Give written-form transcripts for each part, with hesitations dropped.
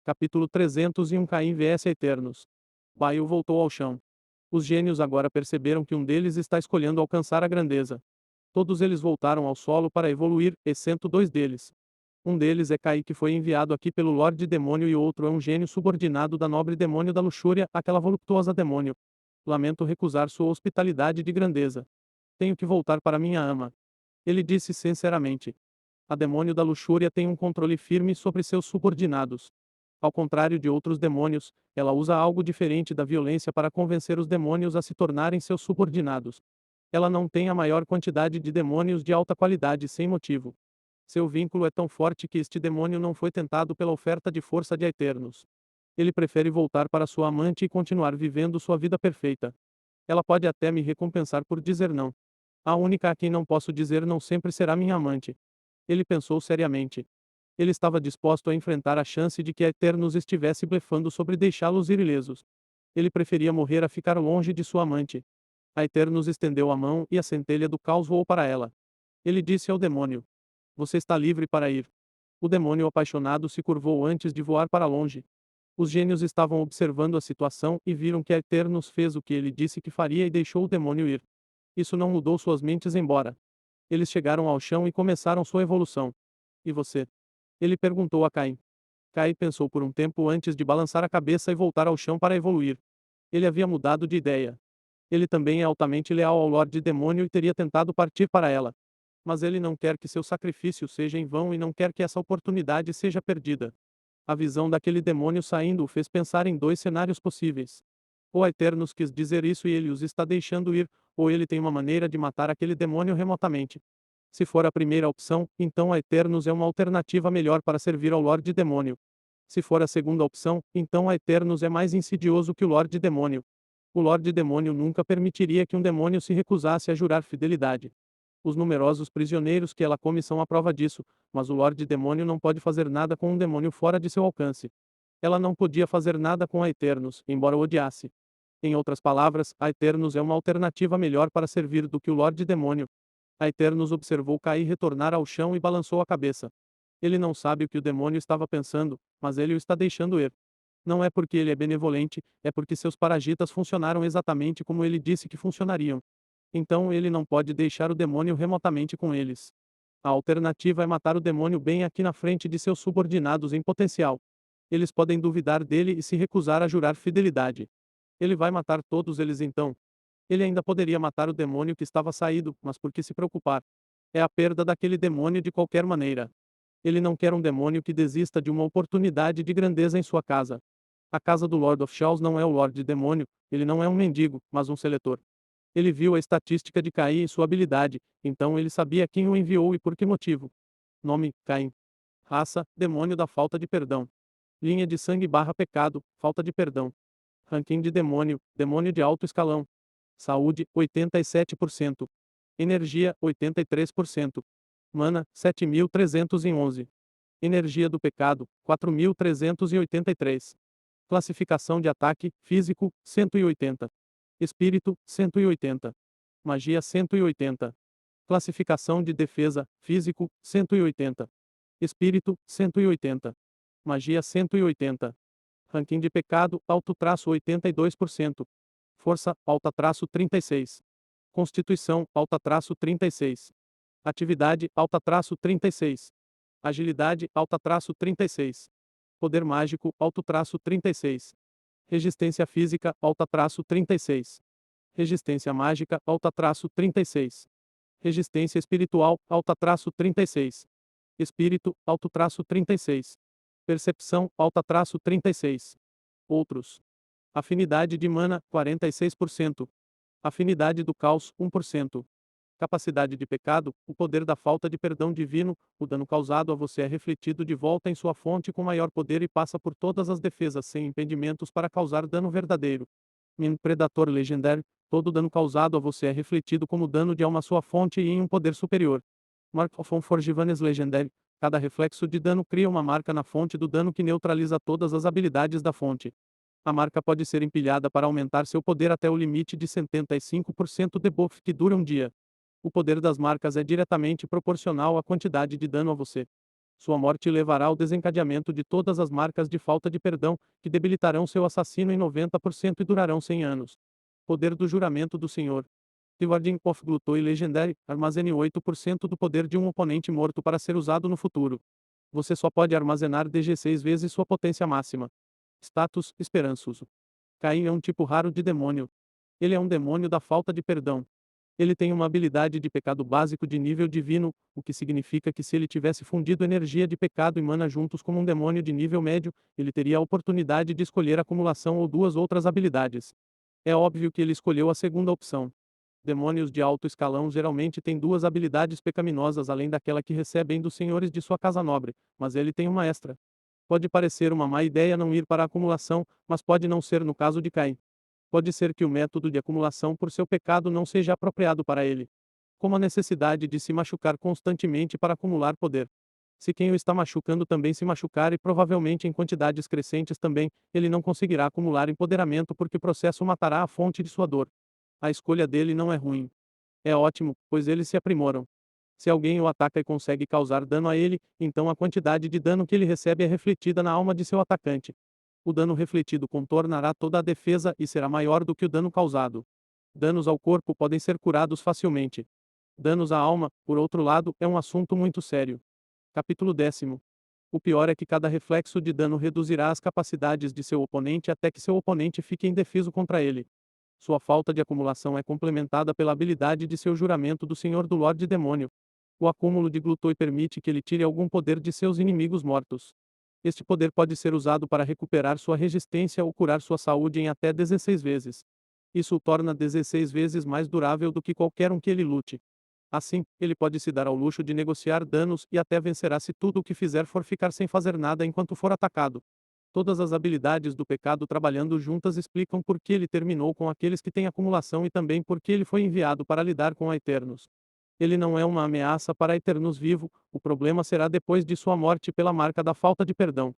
Capítulo 301 Caim vs Eternos. Baio voltou ao chão. Os gênios agora perceberam que um deles está escolhendo alcançar a grandeza. Todos eles voltaram ao solo para evoluir, exceto dois deles. Um deles é Caim, que foi enviado aqui pelo Lorde Demônio, e outro é um gênio subordinado da nobre demônio da luxúria, aquela voluptuosa demônio. Lamento recusar sua hospitalidade de grandeza. Tenho que voltar para minha ama. Ele disse sinceramente. A demônio da luxúria tem um controle firme sobre seus subordinados. Ao contrário de outros demônios, ela usa algo diferente da violência para convencer os demônios a se tornarem seus subordinados. Ela não tem a maior quantidade de demônios de alta qualidade sem motivo. Seu vínculo é tão forte que este demônio não foi tentado pela oferta de força de Eternos. Ele prefere voltar para sua amante e continuar vivendo sua vida perfeita. Ela pode até me recompensar por dizer não. A única a quem não posso dizer não sempre será minha amante. Ele pensou seriamente. Ele estava disposto a enfrentar a chance de que a Eternos estivesse blefando sobre deixá-los ir ilesos. Ele preferia morrer a ficar longe de sua amante. A Eternos estendeu a mão e a centelha do caos voou para ela. Ele disse ao demônio: Você está livre para ir. O demônio apaixonado se curvou antes de voar para longe. Os gênios estavam observando a situação e viram que a Eternos fez o que ele disse que faria e deixou o demônio ir. Isso não mudou suas mentes embora. Eles chegaram ao chão e começaram sua evolução. E você? Ele perguntou a Caim. Caim pensou por um tempo antes de balançar a cabeça e voltar ao chão para evoluir. Ele havia mudado de ideia. Ele também é altamente leal ao Lorde Demônio e teria tentado partir para ela. Mas ele não quer que seu sacrifício seja em vão e não quer que essa oportunidade seja perdida. A visão daquele demônio saindo o fez pensar em dois cenários possíveis. Ou a Eternos quis dizer isso e ele os está deixando ir, ou ele tem uma maneira de matar aquele demônio remotamente. Se for a primeira opção, então a Eternos é uma alternativa melhor para servir ao Lorde Demônio. Se for a segunda opção, então a Eternos é mais insidioso que o Lorde Demônio. O Lorde Demônio nunca permitiria que um demônio se recusasse a jurar fidelidade. Os numerosos prisioneiros que ela come são a prova disso, mas o Lorde Demônio não pode fazer nada com um demônio fora de seu alcance. Ela não podia fazer nada com a Eternos, embora o odiasse. Em outras palavras, a Eternos é uma alternativa melhor para servir do que o Lorde Demônio. A Eternos observou Caim retornar ao chão e balançou a cabeça. Ele não sabe o que o demônio estava pensando, mas ele o está deixando ir. Não é porque ele é benevolente, é porque seus paragitas funcionaram exatamente como ele disse que funcionariam. Então ele não pode deixar o demônio remotamente com eles. A alternativa é matar o demônio bem aqui na frente de seus subordinados em potencial. Eles podem duvidar dele e se recusar a jurar fidelidade. Ele vai matar todos eles então. Ele ainda poderia matar o demônio que estava saído, mas por que se preocupar? É a perda daquele demônio de qualquer maneira. Ele não quer um demônio que desista de uma oportunidade de grandeza em sua casa. A casa do Lord of Chaos não é o Lorde Demônio, ele não é um mendigo, mas um seletor. Ele viu a estatística de Caim e sua habilidade, então ele sabia quem o enviou e por que motivo. Nome: Caim. Raça: demônio da falta de perdão. Linha de sangue / pecado, falta de perdão. Ranking de demônio: demônio de alto escalão. Saúde: 87%. Energia: 83%. Mana: 7.311. Energia do pecado: 4.383. Classificação de ataque: físico: 180. Espírito: 180. Magia: 180. Classificação de defesa: físico: 180. Espírito: 180. Magia: 180. Ranking de pecado: alto-82%. Força: alta-36. Constituição: alta-36. Atividade: alta-36. Agilidade: alta-36. Poder mágico: alto-36. Resistência física: alta-36. Resistência mágica: alta-36. Resistência espiritual: alta-36. Espírito: alto-36. Percepção: alta-36. Outros. Afinidade de mana: 46%. Afinidade do caos: 1%. Capacidade de pecado: o poder da falta de perdão divino. O dano causado a você é refletido de volta em sua fonte com maior poder e passa por todas as defesas sem impedimentos para causar dano verdadeiro. Min Predator Legendary: todo dano causado a você é refletido como dano de alma à sua fonte e em um poder superior. Mark of Unforgiveness Legendary: cada reflexo de dano cria uma marca na fonte do dano que neutraliza todas as habilidades da fonte. A marca pode ser empilhada para aumentar seu poder até o limite de 75% de buff que dura um dia. O poder das marcas é diretamente proporcional à quantidade de dano a você. Sua morte levará ao desencadeamento de todas as marcas de falta de perdão, que debilitarão seu assassino em 90% e durarão 100 anos. Poder do juramento do Senhor. The Warding of Gluttony Legendary, armazene 8% do poder de um oponente morto para ser usado no futuro. Você só pode armazenar DG 6 vezes sua potência máxima. Status, esperançoso. Caim é um tipo raro de demônio. Ele é um demônio da falta de perdão. Ele tem uma habilidade de pecado básico de nível divino, o que significa que se ele tivesse fundido energia de pecado e mana juntos como um demônio de nível médio, ele teria a oportunidade de escolher acumulação ou duas outras habilidades. É óbvio que ele escolheu a segunda opção. Demônios de alto escalão geralmente têm duas habilidades pecaminosas além daquela que recebem dos senhores de sua casa nobre, mas ele tem uma extra. Pode parecer uma má ideia não ir para a acumulação, mas pode não ser no caso de Caim. Pode ser que o método de acumulação por seu pecado não seja apropriado para ele. Como a necessidade de se machucar constantemente para acumular poder. Se quem o está machucando também se machucar e provavelmente em quantidades crescentes também, ele não conseguirá acumular empoderamento porque o processo matará a fonte de sua dor. A escolha dele não é ruim. É ótimo, pois eles se aprimoram. Se alguém o ataca e consegue causar dano a ele, então a quantidade de dano que ele recebe é refletida na alma de seu atacante. O dano refletido contornará toda a defesa e será maior do que o dano causado. Danos ao corpo podem ser curados facilmente. Danos à alma, por outro lado, é um assunto muito sério. Capítulo 10. O pior é que cada reflexo de dano reduzirá as capacidades de seu oponente até que seu oponente fique indefeso contra ele. Sua falta de acumulação é complementada pela habilidade de seu juramento do Senhor do Lorde Demônio. O acúmulo de Gluttony permite que ele tire algum poder de seus inimigos mortos. Este poder pode ser usado para recuperar sua resistência ou curar sua saúde em até 16 vezes. Isso o torna 16 vezes mais durável do que qualquer um que ele lute. Assim, ele pode se dar ao luxo de negociar danos e até vencerá se tudo o que fizer for ficar sem fazer nada enquanto for atacado. Todas as habilidades do pecado trabalhando juntas explicam por que ele terminou com aqueles que têm acumulação e também por que ele foi enviado para lidar com a Eternos. Ele não é uma ameaça para a Eternos vivo, o problema será depois de sua morte pela marca da falta de perdão.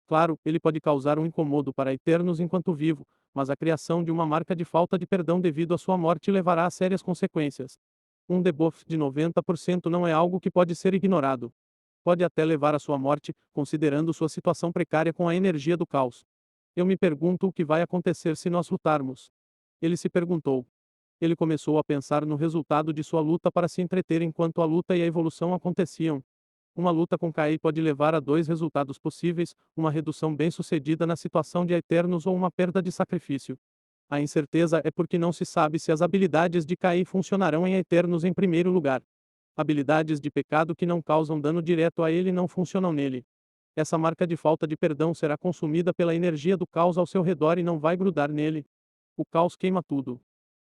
Claro, ele pode causar um incomodo para Eternos enquanto vivo, mas a criação de uma marca de falta de perdão devido à sua morte levará a sérias consequências. Um debuff de 90% não é algo que pode ser ignorado. Pode até levar à sua morte, considerando sua situação precária com a energia do caos. Eu me pergunto o que vai acontecer se nós lutarmos. Ele se perguntou. Ele começou a pensar no resultado de sua luta para se entreter enquanto a luta e a evolução aconteciam. Uma luta com Kai pode levar a dois resultados possíveis: uma redução bem-sucedida na situação de Eternos ou uma perda de sacrifício. A incerteza é porque não se sabe se as habilidades de Kai funcionarão em Eternos em primeiro lugar. Habilidades de pecado que não causam dano direto a ele não funcionam nele. Essa marca de falta de perdão será consumida pela energia do caos ao seu redor e não vai grudar nele. O caos queima tudo.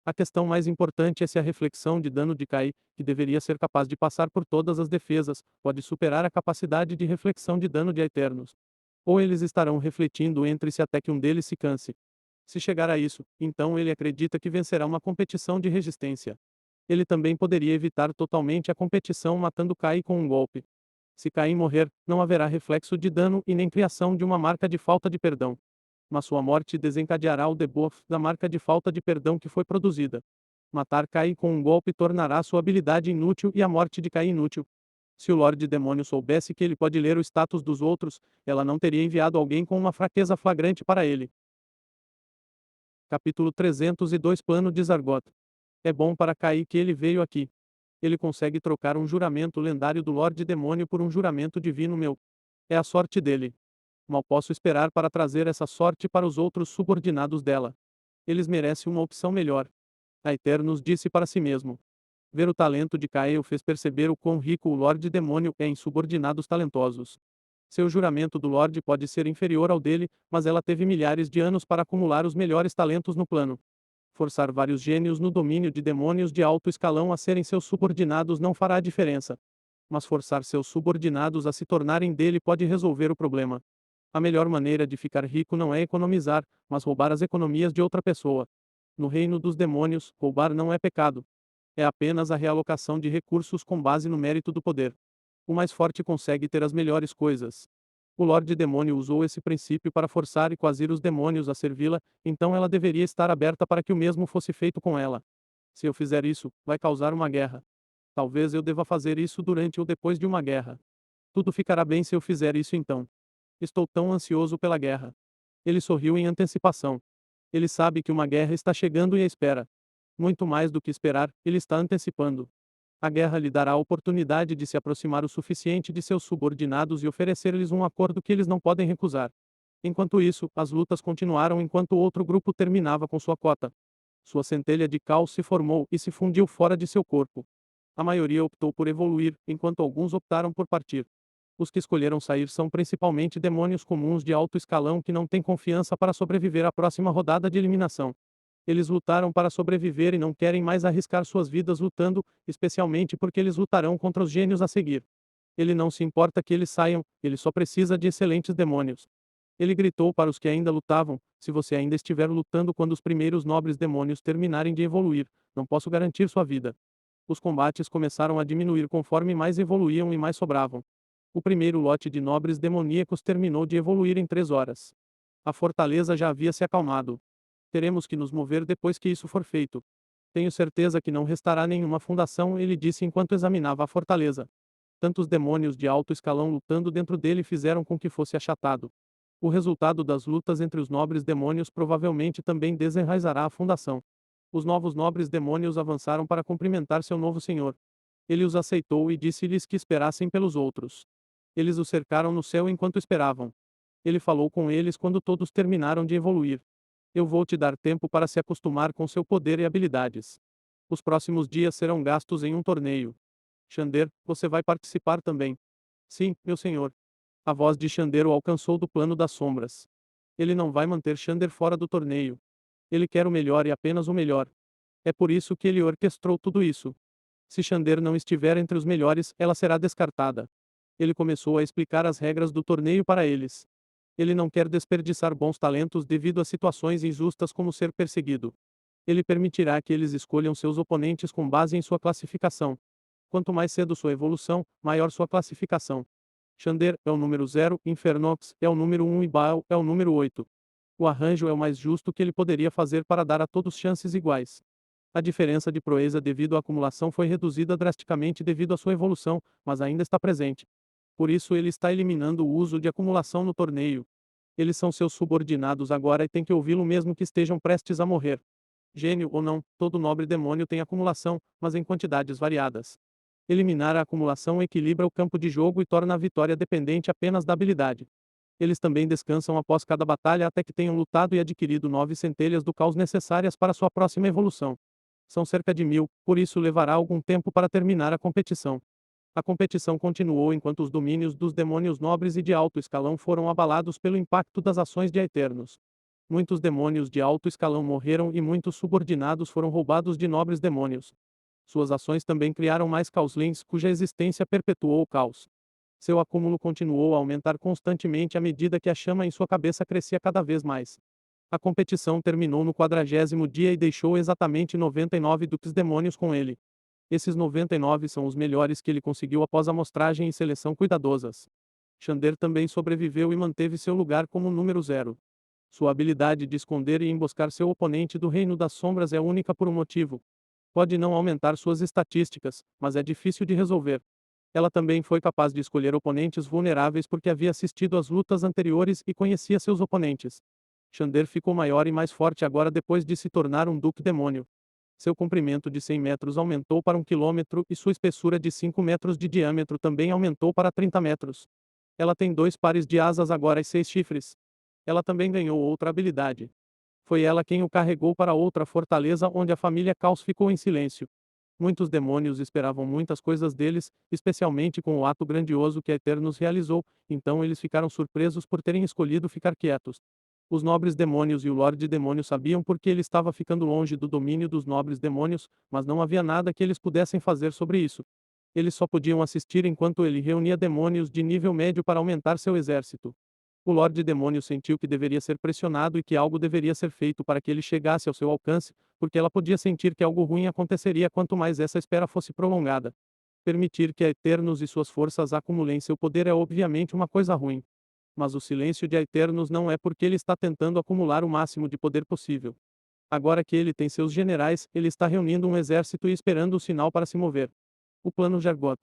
A questão mais importante é se a reflexão de dano de Kai, que deveria ser capaz de passar por todas as defesas, pode superar a capacidade de reflexão de dano de Eternos. Ou eles estarão refletindo entre si até que um deles se canse. Se chegar a isso, então ele acredita que vencerá uma competição de resistência. Ele também poderia evitar totalmente a competição matando Kai com um golpe. Se Caim morrer, não haverá reflexo de dano e nem criação de uma marca de falta de perdão. Mas sua morte desencadeará o debuff da marca de falta de perdão que foi produzida. Matar Caim com um golpe tornará sua habilidade inútil e a morte de Caim inútil. Se o Lorde Demônio soubesse que ele pode ler o status dos outros, ela não teria enviado alguém com uma fraqueza flagrante para ele. Capítulo 302 Plano de Zargot. É bom para Caim que ele veio aqui. Ele consegue trocar um juramento lendário do Lorde Demônio por um juramento divino meu. É a sorte dele. Mal posso esperar para trazer essa sorte para os outros subordinados dela. Eles merecem uma opção melhor. A Eternos disse para si mesmo. Ver o talento de Caim o fez perceber o quão rico o Lorde Demônio é em subordinados talentosos. Seu juramento do Lorde pode ser inferior ao dele, mas ela teve milhares de anos para acumular os melhores talentos no plano. Forçar vários gênios no domínio de demônios de alto escalão a serem seus subordinados não fará diferença. Mas forçar seus subordinados a se tornarem dele pode resolver o problema. A melhor maneira de ficar rico não é economizar, mas roubar as economias de outra pessoa. No reino dos demônios, roubar não é pecado. É apenas a realocação de recursos com base no mérito do poder. O mais forte consegue ter as melhores coisas. O Lorde Demônio usou esse princípio para forçar e coagir os demônios a servi-la, então ela deveria estar aberta para que o mesmo fosse feito com ela. Se eu fizer isso, vai causar uma guerra. Talvez eu deva fazer isso durante ou depois de uma guerra. Tudo ficará bem se eu fizer isso então. Estou tão ansioso pela guerra. Ele sorriu em antecipação. Ele sabe que uma guerra está chegando e a espera. Muito mais do que esperar, ele está antecipando. A guerra lhe dará a oportunidade de se aproximar o suficiente de seus subordinados e oferecer-lhes um acordo que eles não podem recusar. Enquanto isso, as lutas continuaram enquanto outro grupo terminava com sua cota. Sua centelha de caos se formou e se fundiu fora de seu corpo. A maioria optou por evoluir, enquanto alguns optaram por partir. Os que escolheram sair são principalmente demônios comuns de alto escalão que não têm confiança para sobreviver à próxima rodada de eliminação. Eles lutaram para sobreviver e não querem mais arriscar suas vidas lutando, especialmente porque eles lutarão contra os gênios a seguir. Ele não se importa que eles saiam, ele só precisa de excelentes demônios. Ele gritou para os que ainda lutavam: se você ainda estiver lutando quando os primeiros nobres demônios terminarem de evoluir, não posso garantir sua vida. Os combates começaram a diminuir conforme mais evoluíam e mais sobravam. O primeiro lote de nobres demoníacos terminou de evoluir em 3 horas. A fortaleza já havia se acalmado. Teremos que nos mover depois que isso for feito. Tenho certeza que não restará nenhuma fundação, ele disse enquanto examinava a fortaleza. Tantos demônios de alto escalão lutando dentro dele fizeram com que fosse achatado. O resultado das lutas entre os nobres demônios provavelmente também desenraizará a fundação. Os novos nobres demônios avançaram para cumprimentar seu novo senhor. Ele os aceitou e disse-lhes que esperassem pelos outros. Eles o cercaram no céu enquanto esperavam. Ele falou com eles quando todos terminaram de evoluir. Eu vou te dar tempo para se acostumar com seu poder e habilidades. Os próximos dias serão gastos em um torneio. Xander, você vai participar também. Sim, meu senhor. A voz de Xander o alcançou do plano das sombras. Ele não vai manter Xander fora do torneio. Ele quer o melhor e apenas o melhor. É por isso que ele orquestrou tudo isso. Se Xander não estiver entre os melhores, ela será descartada. Ele começou a explicar as regras do torneio para eles. Ele não quer desperdiçar bons talentos devido a situações injustas como ser perseguido. Ele permitirá que eles escolham seus oponentes com base em sua classificação. Quanto mais cedo sua evolução, maior sua classificação. Xander é o número 0, Infernox é o número 1 e Baal é o número 8. O arranjo é o mais justo que ele poderia fazer para dar a todos chances iguais. A diferença de proeza devido à acumulação foi reduzida drasticamente devido à sua evolução, mas ainda está presente. Por isso ele está eliminando o uso de acumulação no torneio. Eles são seus subordinados agora e têm que ouvi-lo mesmo que estejam prestes a morrer. Gênio ou não, todo nobre demônio tem acumulação, mas em quantidades variadas. Eliminar a acumulação equilibra o campo de jogo e torna a vitória dependente apenas da habilidade. Eles também descansam após cada batalha até que tenham lutado e adquirido 9 centelhas do caos necessárias para sua próxima evolução. São cerca de 1000, por isso levará algum tempo para terminar a competição. A competição continuou enquanto os domínios dos demônios nobres e de alto escalão foram abalados pelo impacto das ações de Aeternos. Muitos demônios de alto escalão morreram e muitos subordinados foram roubados de nobres demônios. Suas ações também criaram mais Caoslings, cuja existência perpetuou o caos. Seu acúmulo continuou a aumentar constantemente à medida que a chama em sua cabeça crescia cada vez mais. A competição terminou no 40º dia e deixou exatamente 99 Dukes demônios com ele. Esses 99 são os melhores que ele conseguiu após amostragem e seleção cuidadosas. Xander também sobreviveu e manteve seu lugar como número 0. Sua habilidade de esconder e emboscar seu oponente do Reino das Sombras é única por um motivo. Pode não aumentar suas estatísticas, mas é difícil de resolver. Ela também foi capaz de escolher oponentes vulneráveis porque havia assistido às lutas anteriores e conhecia seus oponentes. Xander ficou maior e mais forte agora depois de se tornar um Duque Demônio. Seu comprimento de 100 metros aumentou para 1 quilômetro e sua espessura de 5 metros de diâmetro também aumentou para 30 metros. Ela tem 2 pares de asas agora e 6 chifres. Ela também ganhou outra habilidade. Foi ela quem o carregou para outra fortaleza onde a família Caos ficou em silêncio. Muitos demônios esperavam muitas coisas deles, especialmente com o ato grandioso que a Eternos realizou, então eles ficaram surpresos por terem escolhido ficar quietos. Os nobres demônios e o Lorde Demônio sabiam por que ele estava ficando longe do domínio dos nobres demônios, mas não havia nada que eles pudessem fazer sobre isso. Eles só podiam assistir enquanto ele reunia demônios de nível médio para aumentar seu exército. O Lorde Demônio sentiu que deveria ser pressionado e que algo deveria ser feito para que ele chegasse ao seu alcance, porque ela podia sentir que algo ruim aconteceria quanto mais essa espera fosse prolongada. Permitir que a Eternos e suas forças acumulem seu poder é obviamente uma coisa ruim. Mas o silêncio de Aeternos não é porque ele está tentando acumular o máximo de poder possível. Agora que ele tem seus generais, ele está reunindo um exército e esperando o sinal para se mover. O plano Jargot.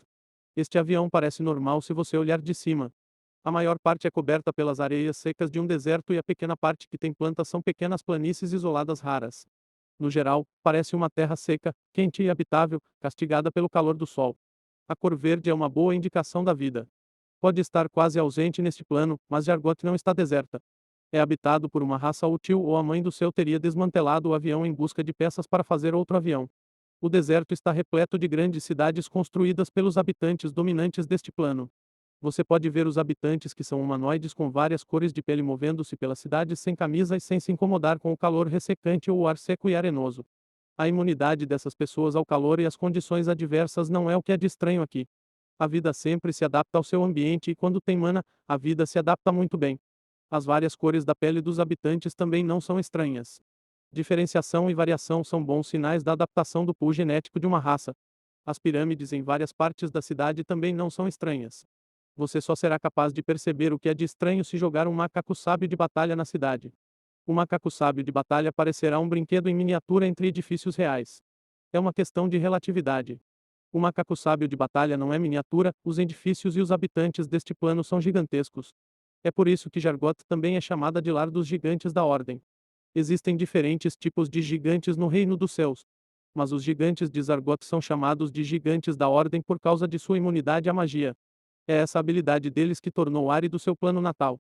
Este avião parece normal se você olhar de cima. A maior parte é coberta pelas areias secas de um deserto e a pequena parte que tem plantas são pequenas planícies isoladas raras. No geral, parece uma terra seca, quente e habitável, castigada pelo calor do sol. A cor verde é uma boa indicação da vida. Pode estar quase ausente neste plano, mas Jargot não está deserta. É habitado por uma raça útil ou a mãe do céu teria desmantelado o avião em busca de peças para fazer outro avião. O deserto está repleto de grandes cidades construídas pelos habitantes dominantes deste plano. Você pode ver os habitantes que são humanoides com várias cores de pele movendo-se pelas cidades sem camisa e sem se incomodar com o calor ressecante ou o ar seco e arenoso. A imunidade dessas pessoas ao calor e às condições adversas não é o que é de estranho aqui. A vida sempre se adapta ao seu ambiente e quando tem mana, a vida se adapta muito bem. As várias cores da pele dos habitantes também não são estranhas. Diferenciação e variação são bons sinais da adaptação do pool genético de uma raça. As pirâmides em várias partes da cidade também não são estranhas. Você só será capaz de perceber o que é de estranho se jogar um macaco sábio de batalha na cidade. O macaco sábio de batalha parecerá um brinquedo em miniatura entre edifícios reais. É uma questão de relatividade. O macaco sábio de batalha não é miniatura, os edifícios e os habitantes deste plano são gigantescos. É por isso que Jargot também é chamada de lar dos gigantes da Ordem. Existem diferentes tipos de gigantes no reino dos céus. Mas os gigantes de Zargot são chamados de gigantes da Ordem por causa de sua imunidade à magia. É essa habilidade deles que tornou árido seu plano natal.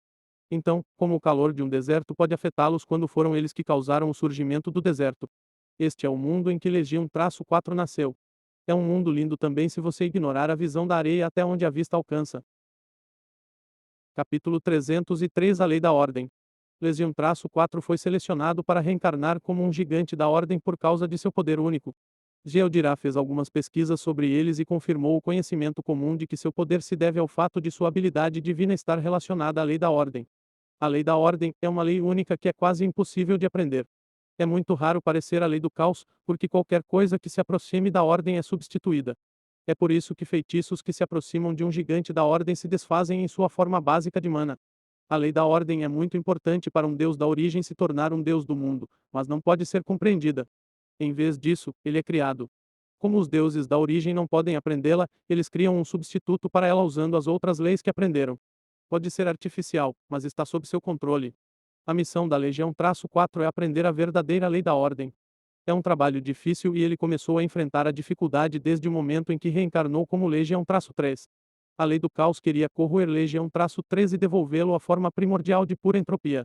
Então, como o calor de um deserto pode afetá-los quando foram eles que causaram o surgimento do deserto. Este é o mundo em que Legião-4 nasceu. É um mundo lindo também se você ignorar a visão da areia até onde a vista alcança. Capítulo 303 A Lei da Ordem. Legião-4 foi selecionado para reencarnar como um gigante da Ordem por causa de seu poder único. Geodirá fez algumas pesquisas sobre eles e confirmou o conhecimento comum de que seu poder se deve ao fato de sua habilidade divina estar relacionada à Lei da Ordem. A Lei da Ordem é uma lei única que é quase impossível de aprender. É muito raro parecer a Lei do Caos, porque qualquer coisa que se aproxime da Ordem é substituída. É por isso que feitiços que se aproximam de um gigante da Ordem se desfazem em sua forma básica de mana. A lei da ordem é muito importante para um deus da origem se tornar um deus do mundo, mas não pode ser compreendida. Em vez disso, ele é criado. Como os deuses da origem não podem aprendê-la, eles criam um substituto para ela usando as outras leis que aprenderam. Pode ser artificial, mas está sob seu controle. A missão da Legião-4 é aprender a verdadeira lei da ordem. É um trabalho difícil e ele começou a enfrentar a dificuldade desde o momento em que reencarnou como Legião-3. A lei do caos queria corroer Legião-3 e devolvê-lo à forma primordial de pura entropia.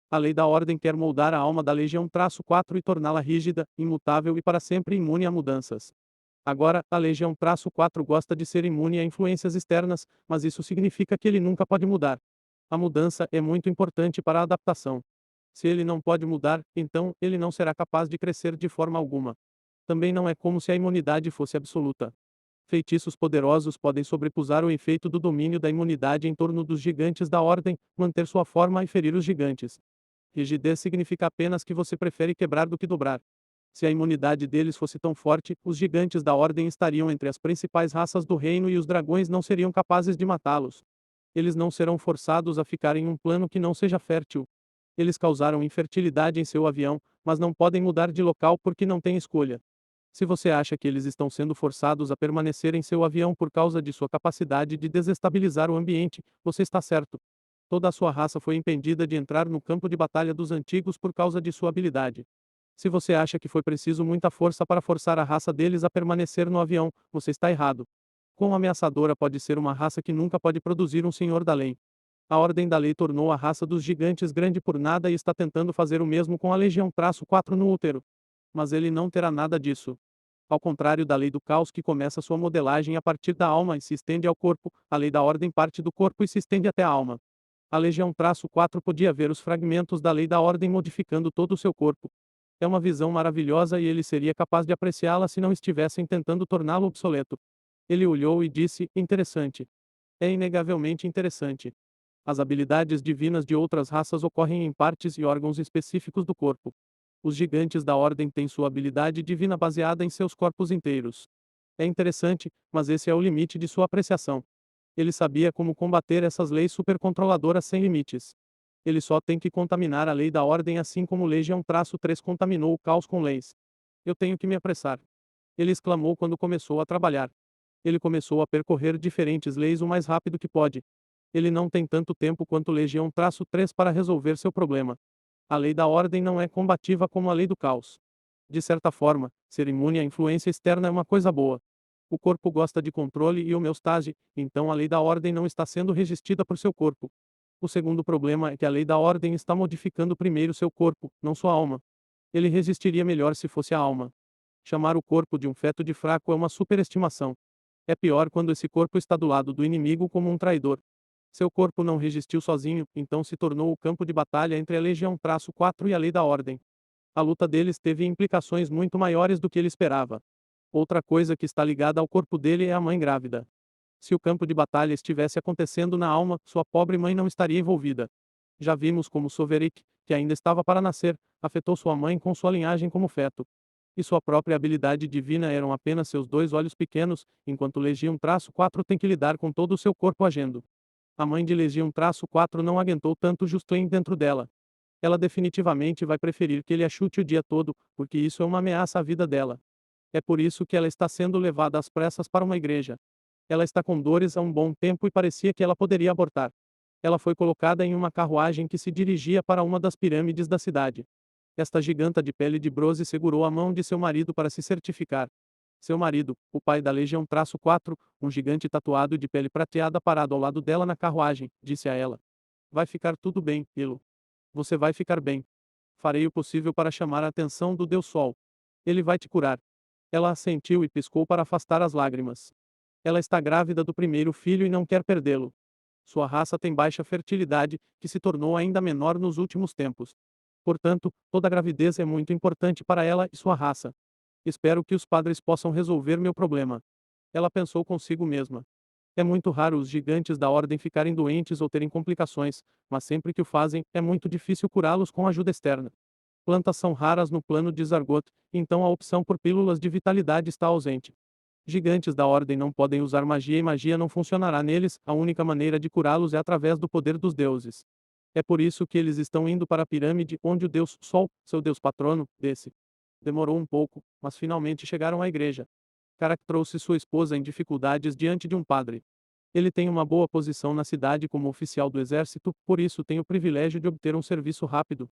A lei da ordem quer moldar a alma da Legião-4 e torná-la rígida, imutável e para sempre imune a mudanças. Agora, a Legião-4 gosta de ser imune a influências externas, mas isso significa que ele nunca pode mudar. A mudança é muito importante para a adaptação. Se ele não pode mudar, então, ele não será capaz de crescer de forma alguma. Também não é como se a imunidade fosse absoluta. Feitiços poderosos podem sobrepusar o efeito do domínio da imunidade em torno dos gigantes da ordem, manter sua forma e ferir os gigantes. Rigidez significa apenas que você prefere quebrar do que dobrar. Se a imunidade deles fosse tão forte, os gigantes da ordem estariam entre as principais raças do reino e os dragões não seriam capazes de matá-los. Eles não serão forçados a ficar em um plano que não seja fértil. Eles causaram infertilidade em seu avião, mas não podem mudar de local porque não têm escolha. Se você acha que eles estão sendo forçados a permanecer em seu avião por causa de sua capacidade de desestabilizar o ambiente, você está certo. Toda a sua raça foi impedida de entrar no campo de batalha dos antigos por causa de sua habilidade. Se você acha que foi preciso muita força para forçar a raça deles a permanecer no avião, você está errado. Quão ameaçadora pode ser uma raça que nunca pode produzir um senhor da lei? A Ordem da Lei tornou a raça dos gigantes grande por nada e está tentando fazer o mesmo com a Legião-4 no útero. Mas ele não terá nada disso. Ao contrário da lei do caos que começa sua modelagem a partir da alma e se estende ao corpo, a lei da ordem parte do corpo e se estende até a alma. A Legião-4 podia ver os fragmentos da lei da ordem modificando todo o seu corpo. É uma visão maravilhosa e ele seria capaz de apreciá-la se não estivessem tentando torná-lo obsoleto. Ele olhou e disse: interessante. É inegavelmente interessante. As habilidades divinas de outras raças ocorrem em partes e órgãos específicos do corpo. Os gigantes da ordem têm sua habilidade divina baseada em seus corpos inteiros. É interessante, mas esse é o limite de sua apreciação. Ele sabia como combater essas leis supercontroladoras sem limites. Ele só tem que contaminar a lei da ordem assim como Legião-3 contaminou o caos com leis. Eu tenho que me apressar. Ele exclamou quando começou a trabalhar. Ele começou a percorrer diferentes leis o mais rápido que pode. Ele não tem tanto tempo quanto Legião-3 para resolver seu problema. A lei da ordem não é combativa como a lei do caos. De certa forma, ser imune à influência externa é uma coisa boa. O corpo gosta de controle e homeostase, então a lei da ordem não está sendo resistida por seu corpo. O segundo problema é que a lei da ordem está modificando primeiro seu corpo, não sua alma. Ele resistiria melhor se fosse a alma. Chamar o corpo de um feto de fraco é uma superestimação. É pior quando esse corpo está do lado do inimigo como um traidor. Seu corpo não resistiu sozinho, então se tornou o campo de batalha entre a Legião-4 e a Lei da Ordem. A luta deles teve implicações muito maiores do que ele esperava. Outra coisa que está ligada ao corpo dele é a mãe grávida. Se o campo de batalha estivesse acontecendo na alma, sua pobre mãe não estaria envolvida. Já vimos como Soveric, que ainda estava para nascer, afetou sua mãe com sua linhagem como feto. E sua própria habilidade divina eram apenas seus dois olhos pequenos, enquanto Legião-4 tem que lidar com todo o seu corpo agendo. A mãe de Legião-4 não aguentou tanto Justuen dentro dela. Ela definitivamente vai preferir que ele a chute o dia todo, porque isso é uma ameaça à vida dela. É por isso que ela está sendo levada às pressas para uma igreja. Ela está com dores há um bom tempo e parecia que ela poderia abortar. Ela foi colocada em uma carruagem que se dirigia para uma das pirâmides da cidade. Esta giganta de pele de bronze segurou a mão de seu marido para se certificar. Seu marido, o pai da Legião-4, um gigante tatuado de pele prateada parado ao lado dela na carruagem, disse a ela: Vai ficar tudo bem, Elo. Você vai ficar bem. Farei o possível para chamar a atenção do Deus Sol. Ele vai te curar. Ela assentiu e piscou para afastar as lágrimas. Ela está grávida do primeiro filho e não quer perdê-lo. Sua raça tem baixa fertilidade, que se tornou ainda menor nos últimos tempos. Portanto, toda gravidez é muito importante para ela e sua raça. Espero que os padres possam resolver meu problema. Ela pensou consigo mesma. É muito raro os gigantes da ordem ficarem doentes ou terem complicações, mas sempre que o fazem, é muito difícil curá-los com ajuda externa. Plantas são raras no plano de Zargot, então a opção por pílulas de vitalidade está ausente. Gigantes da ordem não podem usar magia e magia não funcionará neles, a única maneira de curá-los é através do poder dos deuses. É por isso que eles estão indo para a pirâmide onde o deus Sol, seu deus patrono, desce. Demorou um pouco, mas finalmente chegaram à igreja. Karak trouxe sua esposa em dificuldades diante de um padre. Ele tem uma boa posição na cidade como oficial do exército, por isso tem o privilégio de obter um serviço rápido.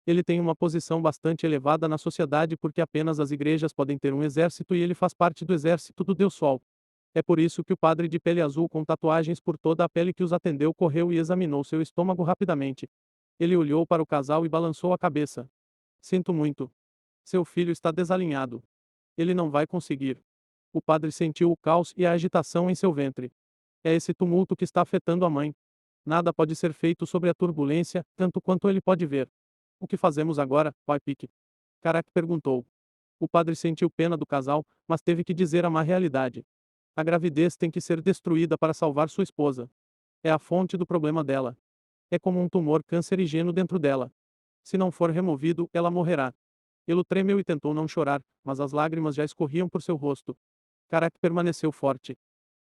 Ele tem uma posição bastante elevada na sociedade porque apenas as igrejas podem ter um exército e ele faz parte do exército do Deus Sol. É por isso que o padre de pele azul com tatuagens por toda a pele que os atendeu correu e examinou seu estômago rapidamente. Ele olhou para o casal e balançou a cabeça. Sinto muito. Seu filho está desalinhado. Ele não vai conseguir. O padre sentiu o caos e a agitação em seu ventre. É esse tumulto que está afetando a mãe. Nada pode ser feito sobre a turbulência, tanto quanto ele pode ver. O que fazemos agora, pai Pique? Karak perguntou. O padre sentiu pena do casal, mas teve que dizer a má realidade. A gravidez tem que ser destruída para salvar sua esposa. É a fonte do problema dela. É como um tumor cancerígeno dentro dela. Se não for removido, ela morrerá. Ele tremeu e tentou não chorar, mas as lágrimas já escorriam por seu rosto. Karak permaneceu forte.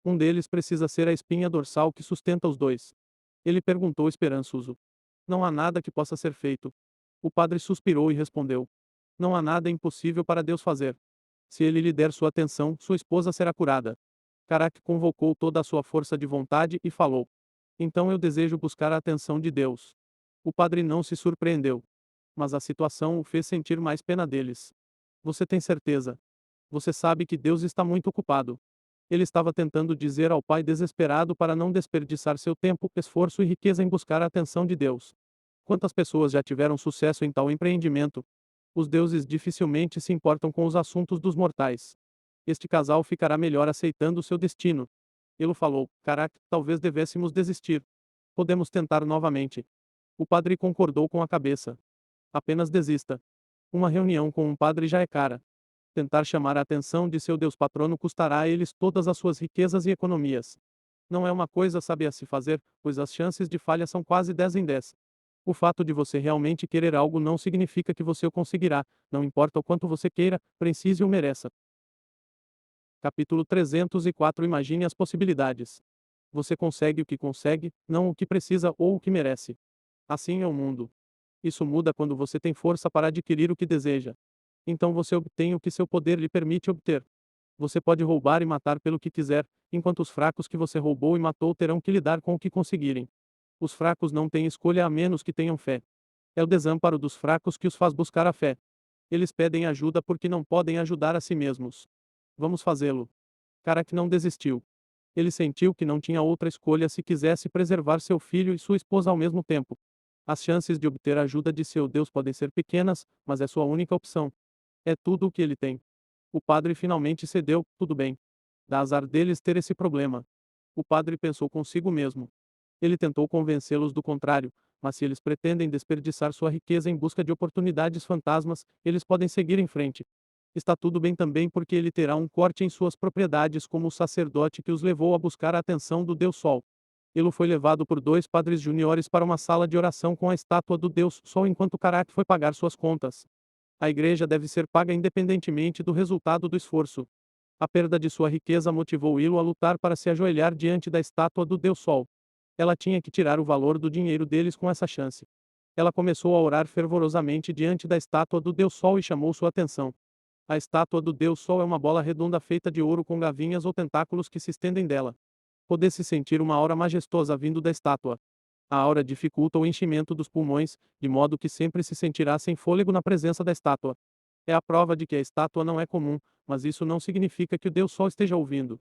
Um deles precisa ser a espinha dorsal que sustenta os dois. Ele perguntou esperançoso. Não há nada que possa ser feito. O padre suspirou e respondeu. Não há nada impossível para Deus fazer. Se ele lhe der sua atenção, sua esposa será curada. Karak convocou toda a sua força de vontade e falou. Então eu desejo buscar a atenção de Deus. O padre não se surpreendeu. Mas a situação o fez sentir mais pena deles. Você tem certeza? Você sabe que Deus está muito ocupado. Ele estava tentando dizer ao pai desesperado para não desperdiçar seu tempo, esforço e riqueza em buscar a atenção de Deus. Quantas pessoas já tiveram sucesso em tal empreendimento? Os deuses dificilmente se importam com os assuntos dos mortais. Este casal ficará melhor aceitando seu destino. Ele falou: Caraca, talvez devêssemos desistir. Podemos tentar novamente. O padre concordou com a cabeça. Apenas desista. Uma reunião com um padre já é cara. Tentar chamar a atenção de seu Deus patrono custará a eles todas as suas riquezas e economias. Não é uma coisa sábia a se fazer, pois as chances de falha são quase 10 em 10. O fato de você realmente querer algo não significa que você o conseguirá, não importa o quanto você queira, precise ou mereça. Capítulo 304 Imagine as possibilidades. Você consegue o que consegue, não o que precisa ou o que merece. Assim é o mundo. Isso muda quando você tem força para adquirir o que deseja. Então você obtém o que seu poder lhe permite obter. Você pode roubar e matar pelo que quiser, enquanto os fracos que você roubou e matou terão que lidar com o que conseguirem. Os fracos não têm escolha a menos que tenham fé. É o desamparo dos fracos que os faz buscar a fé. Eles pedem ajuda porque não podem ajudar a si mesmos. Vamos fazê-lo. Karak não desistiu. Ele sentiu que não tinha outra escolha se quisesse preservar seu filho e sua esposa ao mesmo tempo. As chances de obter a ajuda de seu Deus podem ser pequenas, mas é sua única opção. É tudo o que ele tem. O padre finalmente cedeu, tudo bem. Dá azar deles ter esse problema. O padre pensou consigo mesmo. Ele tentou convencê-los do contrário, mas se eles pretendem desperdiçar sua riqueza em busca de oportunidades fantasmas, eles podem seguir em frente. Está tudo bem também porque ele terá um corte em suas propriedades como o sacerdote que os levou a buscar a atenção do Deus Sol. Ele foi levado por dois padres juniores para uma sala de oração com a estátua do Deus Sol enquanto Karak foi pagar suas contas. A igreja deve ser paga independentemente do resultado do esforço. A perda de sua riqueza motivou Ilo a lutar para se ajoelhar diante da estátua do Deus Sol. Ela tinha que tirar o valor do dinheiro deles com essa chance. Ela começou a orar fervorosamente diante da estátua do Deus Sol e chamou sua atenção. A estátua do Deus Sol é uma bola redonda feita de ouro com gavinhas ou tentáculos que se estendem dela. Poder-se sentir uma aura majestosa vindo da estátua. A aura dificulta o enchimento dos pulmões, de modo que sempre se sentirá sem fôlego na presença da estátua. É a prova de que a estátua não é comum, mas isso não significa que o Deus Sol esteja ouvindo.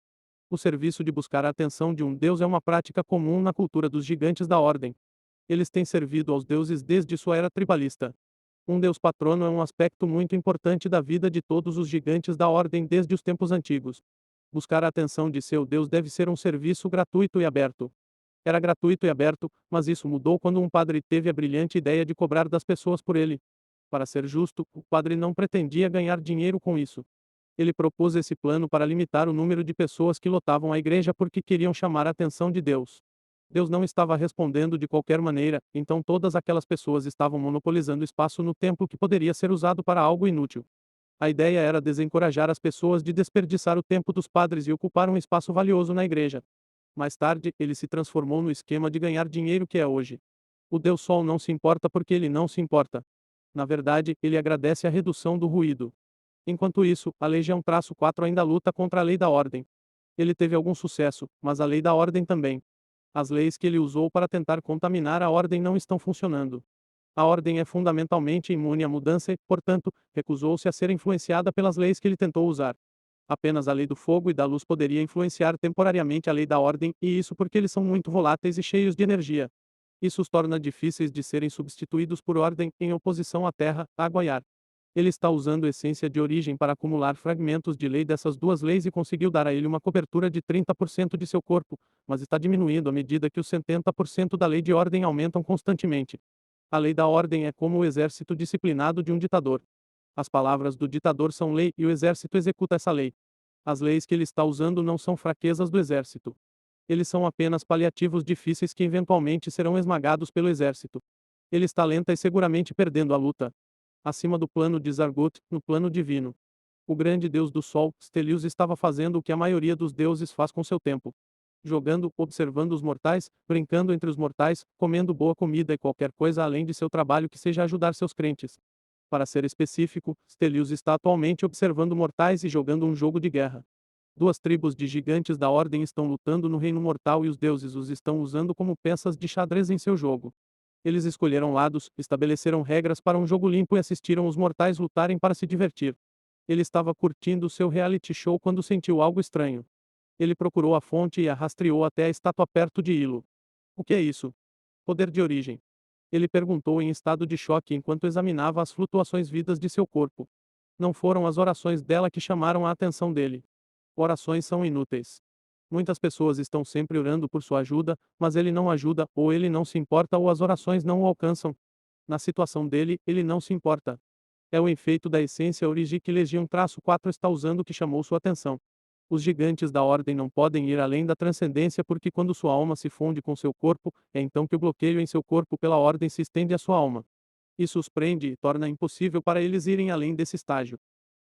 O serviço de buscar a atenção de um deus é uma prática comum na cultura dos gigantes da ordem. Eles têm servido aos deuses desde sua era tribalista. Um deus patrono é um aspecto muito importante da vida de todos os gigantes da ordem desde os tempos antigos. Buscar a atenção de seu deus deve ser um serviço gratuito e aberto. Era gratuito e aberto, mas isso mudou quando um padre teve a brilhante ideia de cobrar das pessoas por ele. Para ser justo, o padre não pretendia ganhar dinheiro com isso. Ele propôs esse plano para limitar o número de pessoas que lotavam a igreja porque queriam chamar a atenção de Deus. Deus não estava respondendo de qualquer maneira, então todas aquelas pessoas estavam monopolizando espaço no templo que poderia ser usado para algo inútil. A ideia era desencorajar as pessoas de desperdiçar o tempo dos padres e ocupar um espaço valioso na igreja. Mais tarde, ele se transformou no esquema de ganhar dinheiro que é hoje. O Deus Sol não se importa porque ele não se importa. Na verdade, ele agradece a redução do ruído. Enquanto isso, a Legião -4 ainda luta contra a lei da ordem. Ele teve algum sucesso, mas a lei da ordem também. As leis que ele usou para tentar contaminar a ordem não estão funcionando. A ordem é fundamentalmente imune à mudança e, portanto, recusou-se a ser influenciada pelas leis que ele tentou usar. Apenas a lei do fogo e da luz poderia influenciar temporariamente a lei da ordem, e isso porque eles são muito voláteis e cheios de energia. Isso os torna difíceis de serem substituídos por ordem, em oposição à terra, água e ar. Ele está usando essência de origem para acumular fragmentos de lei dessas duas leis e conseguiu dar a ele uma cobertura de 30% de seu corpo, mas está diminuindo à medida que os 70% da lei de ordem aumentam constantemente. A lei da ordem é como o exército disciplinado de um ditador. As palavras do ditador são lei e o exército executa essa lei. As leis que ele está usando não são fraquezas do exército. Eles são apenas paliativos difíceis que eventualmente serão esmagados pelo exército. Ele está lenta e seguramente perdendo a luta. Acima do plano de Zargot, no plano divino. O grande deus do sol, Stelios, estava fazendo o que a maioria dos deuses faz com seu tempo. Jogando, observando os mortais, brincando entre os mortais, comendo boa comida e qualquer coisa além de seu trabalho que seja ajudar seus crentes. Para ser específico, Stelios está atualmente observando mortais e jogando um jogo de guerra. Duas tribos de gigantes da ordem estão lutando no reino mortal e os deuses os estão usando como peças de xadrez em seu jogo. Eles escolheram lados, estabeleceram regras para um jogo limpo e assistiram os mortais lutarem para se divertir. Ele estava curtindo seu reality show quando sentiu algo estranho. Ele procurou a fonte e a rastreou até a estátua perto de Ilo. O que é isso? Poder de origem. Ele perguntou em estado de choque enquanto examinava as flutuações vidas de seu corpo. Não foram as orações dela que chamaram a atenção dele. Orações são inúteis. Muitas pessoas estão sempre orando por sua ajuda, mas ele não ajuda, ou ele não se importa, ou as orações não o alcançam. Na situação dele, ele não se importa. É o efeito da essência origem que Legião-4 está usando que chamou sua atenção. Os gigantes da ordem não podem ir além da transcendência porque quando sua alma se funde com seu corpo, é então que o bloqueio em seu corpo pela ordem se estende à sua alma. Isso os prende e torna impossível para eles irem além desse estágio.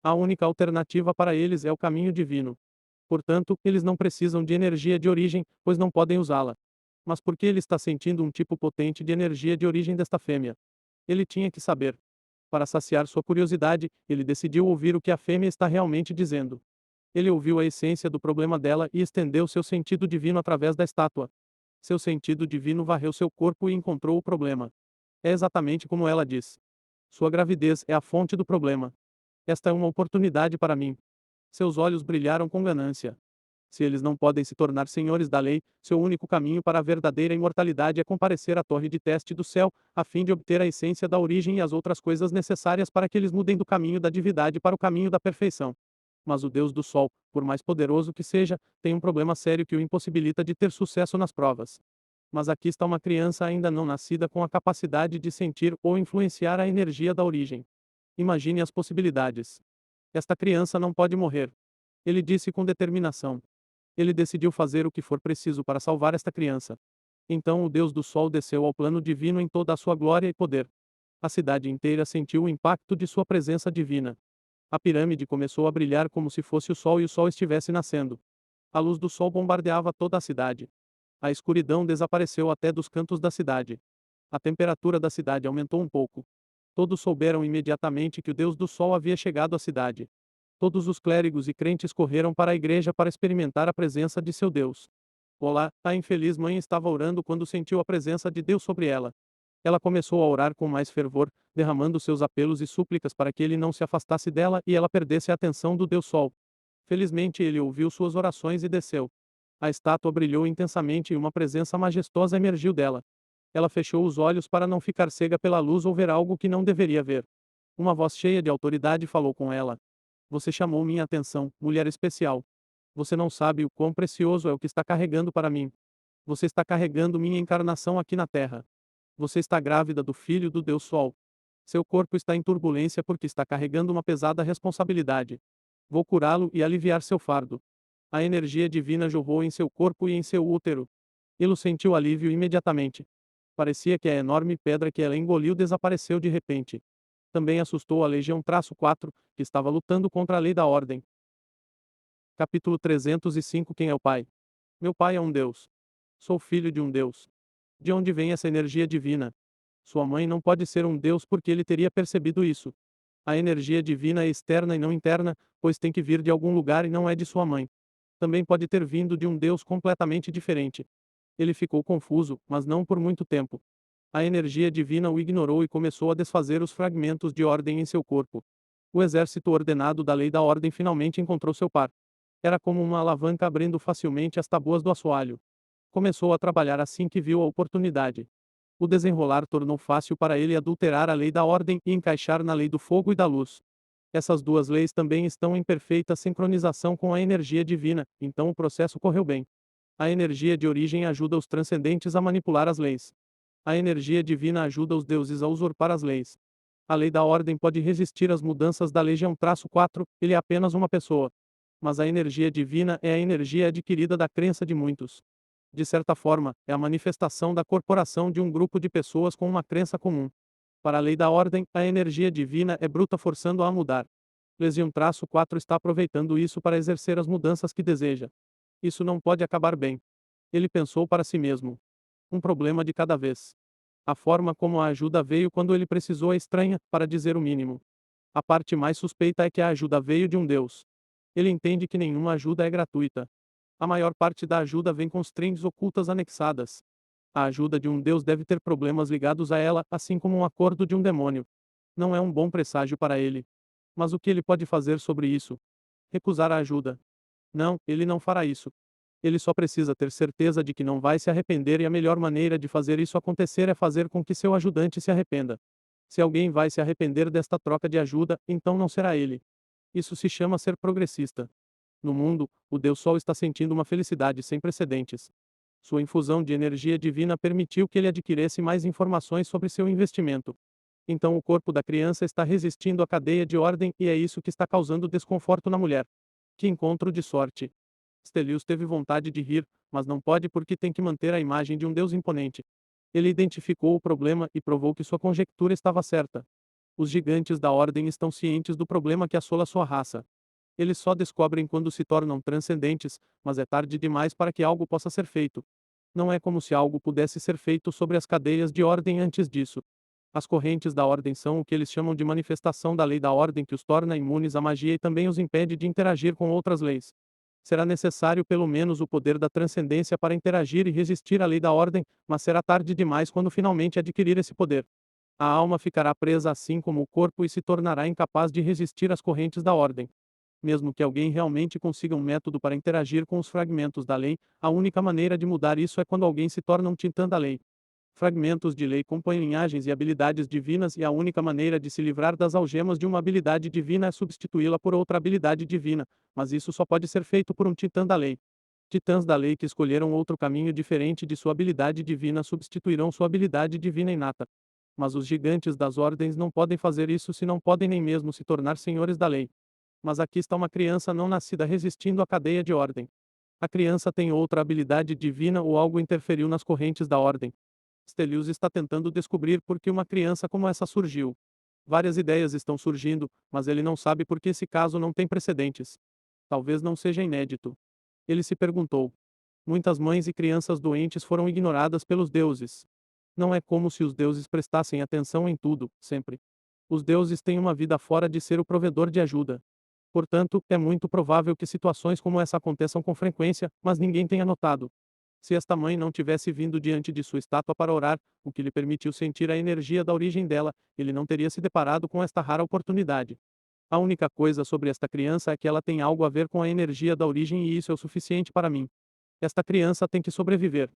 A única alternativa para eles é o caminho divino. Portanto, eles não precisam de energia de origem, pois não podem usá-la. Mas por que ele está sentindo um tipo potente de energia de origem desta fêmea? Ele tinha que saber. Para saciar sua curiosidade, ele decidiu ouvir o que a fêmea está realmente dizendo. Ele ouviu a essência do problema dela e estendeu seu sentido divino através da estátua. Seu sentido divino varreu seu corpo e encontrou o problema. É exatamente como ela diz. Sua gravidez é a fonte do problema. Esta é uma oportunidade para mim. Seus olhos brilharam com ganância. Se eles não podem se tornar senhores da lei, seu único caminho para a verdadeira imortalidade é comparecer à torre de teste do céu, a fim de obter a essência da origem e as outras coisas necessárias para que eles mudem do caminho da divindade para o caminho da perfeição. Mas o Deus do Sol, por mais poderoso que seja, tem um problema sério que o impossibilita de ter sucesso nas provas. Mas aqui está uma criança ainda não nascida com a capacidade de sentir ou influenciar a energia da origem. Imagine as possibilidades. Esta criança não pode morrer. Ele disse com determinação. Ele decidiu fazer o que for preciso para salvar esta criança. Então o Deus do Sol desceu ao plano divino em toda a sua glória e poder. A cidade inteira sentiu o impacto de sua presença divina. A pirâmide começou a brilhar como se fosse o sol e o sol estivesse nascendo. A luz do sol bombardeava toda a cidade. A escuridão desapareceu até dos cantos da cidade. A temperatura da cidade aumentou um pouco. Todos souberam imediatamente que o Deus do Sol havia chegado à cidade. Todos os clérigos e crentes correram para a igreja para experimentar a presença de seu Deus. Olá, a infeliz mãe estava orando quando sentiu a presença de Deus sobre ela. Ela começou a orar com mais fervor, derramando seus apelos e súplicas para que ele não se afastasse dela e ela perdesse a atenção do Deus Sol. Felizmente ele ouviu suas orações e desceu. A estátua brilhou intensamente e uma presença majestosa emergiu dela. Ela fechou os olhos para não ficar cega pela luz ou ver algo que não deveria ver. Uma voz cheia de autoridade falou com ela. Você chamou minha atenção, mulher especial. Você não sabe o quão precioso é o que está carregando para mim. Você está carregando minha encarnação aqui na Terra. Você está grávida do filho do Deus Sol. Seu corpo está em turbulência porque está carregando uma pesada responsabilidade. Vou curá-lo e aliviar seu fardo. A energia divina jorrou em seu corpo e em seu útero. Ele sentiu alívio imediatamente. Parecia que a enorme pedra que ela engoliu desapareceu de repente. Também assustou a Legião-4, que estava lutando contra a lei da ordem. Capítulo 305 Quem é o Pai? Meu pai é um Deus. Sou filho de um Deus. De onde vem essa energia divina? Sua mãe não pode ser um Deus porque ele teria percebido isso. A energia divina é externa e não interna, pois tem que vir de algum lugar e não é de sua mãe. Também pode ter vindo de um Deus completamente diferente. Ele ficou confuso, mas não por muito tempo. A energia divina o ignorou e começou a desfazer os fragmentos de ordem em seu corpo. O exército ordenado da lei da ordem finalmente encontrou seu par. Era como uma alavanca abrindo facilmente as tabuas do assoalho. Começou a trabalhar assim que viu a oportunidade. O desenrolar tornou fácil para ele adulterar a lei da ordem e encaixar na lei do fogo e da luz. Essas duas leis também estão em perfeita sincronização com a energia divina, então o processo correu bem. A energia de origem ajuda os transcendentes a manipular as leis. A energia divina ajuda os deuses a usurpar as leis. A lei da ordem pode resistir às mudanças da Legião-4, ele é apenas uma pessoa. Mas a energia divina é a energia adquirida da crença de muitos. De certa forma, é a manifestação da corporação de um grupo de pessoas com uma crença comum. Para a lei da ordem, a energia divina é bruta forçando-a a mudar. Legião-4 está aproveitando isso para exercer as mudanças que deseja. Isso não pode acabar bem. Ele pensou para si mesmo. Um problema de cada vez. A forma como a ajuda veio quando ele precisou é estranha, para dizer o mínimo. A parte mais suspeita é que a ajuda veio de um Deus. Ele entende que nenhuma ajuda é gratuita. A maior parte da ajuda vem com strings ocultas anexadas. A ajuda de um Deus deve ter problemas ligados a ela, assim como um acordo de um demônio. Não é um bom presságio para ele. Mas o que ele pode fazer sobre isso? Recusar a ajuda. Não, ele não fará isso. Ele só precisa ter certeza de que não vai se arrepender e a melhor maneira de fazer isso acontecer é fazer com que seu ajudante se arrependa. Se alguém vai se arrepender desta troca de ajuda, então não será ele. Isso se chama ser progressista. No mundo, o Deus Sol está sentindo uma felicidade sem precedentes. Sua infusão de energia divina permitiu que ele adquirisse mais informações sobre seu investimento. Então o corpo da criança está resistindo à cadeia de ordem e é isso que está causando desconforto na mulher. Que encontro de sorte! Stelios teve vontade de rir, mas não pode porque tem que manter a imagem de um Deus imponente. Ele identificou o problema e provou que sua conjectura estava certa. Os gigantes da ordem estão cientes do problema que assola sua raça. Eles só descobrem quando se tornam transcendentes, mas é tarde demais para que algo possa ser feito. Não é como se algo pudesse ser feito sobre as cadeias de ordem antes disso. As correntes da ordem são o que eles chamam de manifestação da lei da ordem que os torna imunes à magia e também os impede de interagir com outras leis. Será necessário pelo menos o poder da transcendência para interagir e resistir à lei da ordem, mas será tarde demais quando finalmente adquirir esse poder. A alma ficará presa assim como o corpo e se tornará incapaz de resistir às correntes da ordem. Mesmo que alguém realmente consiga um método para interagir com os fragmentos da lei, a única maneira de mudar isso é quando alguém se torna um titã da lei. Fragmentos de lei compõem linhagens e habilidades divinas e a única maneira de se livrar das algemas de uma habilidade divina é substituí-la por outra habilidade divina, mas isso só pode ser feito por um titã da lei. Titãs da lei que escolheram outro caminho diferente de sua habilidade divina substituirão sua habilidade divina inata. Mas os gigantes das ordens não podem fazer isso se não podem nem mesmo se tornar senhores da lei. Mas aqui está uma criança não nascida resistindo à cadeia de ordem. A criança tem outra habilidade divina ou algo interferiu nas correntes da ordem. Stelios está tentando descobrir por que uma criança como essa surgiu. Várias ideias estão surgindo, mas ele não sabe por que esse caso não tem precedentes. Talvez não seja inédito. Ele se perguntou. Muitas mães e crianças doentes foram ignoradas pelos deuses. Não é como se os deuses prestassem atenção em tudo, sempre. Os deuses têm uma vida fora de ser o provedor de ajuda. Portanto, é muito provável que situações como essa aconteçam com frequência, mas ninguém tenha notado. Se esta mãe não tivesse vindo diante de sua estátua para orar, o que lhe permitiu sentir a energia da origem dela, ele não teria se deparado com esta rara oportunidade. A única coisa sobre esta criança é que ela tem algo a ver com a energia da origem e isso é o suficiente para mim. Esta criança tem que sobreviver.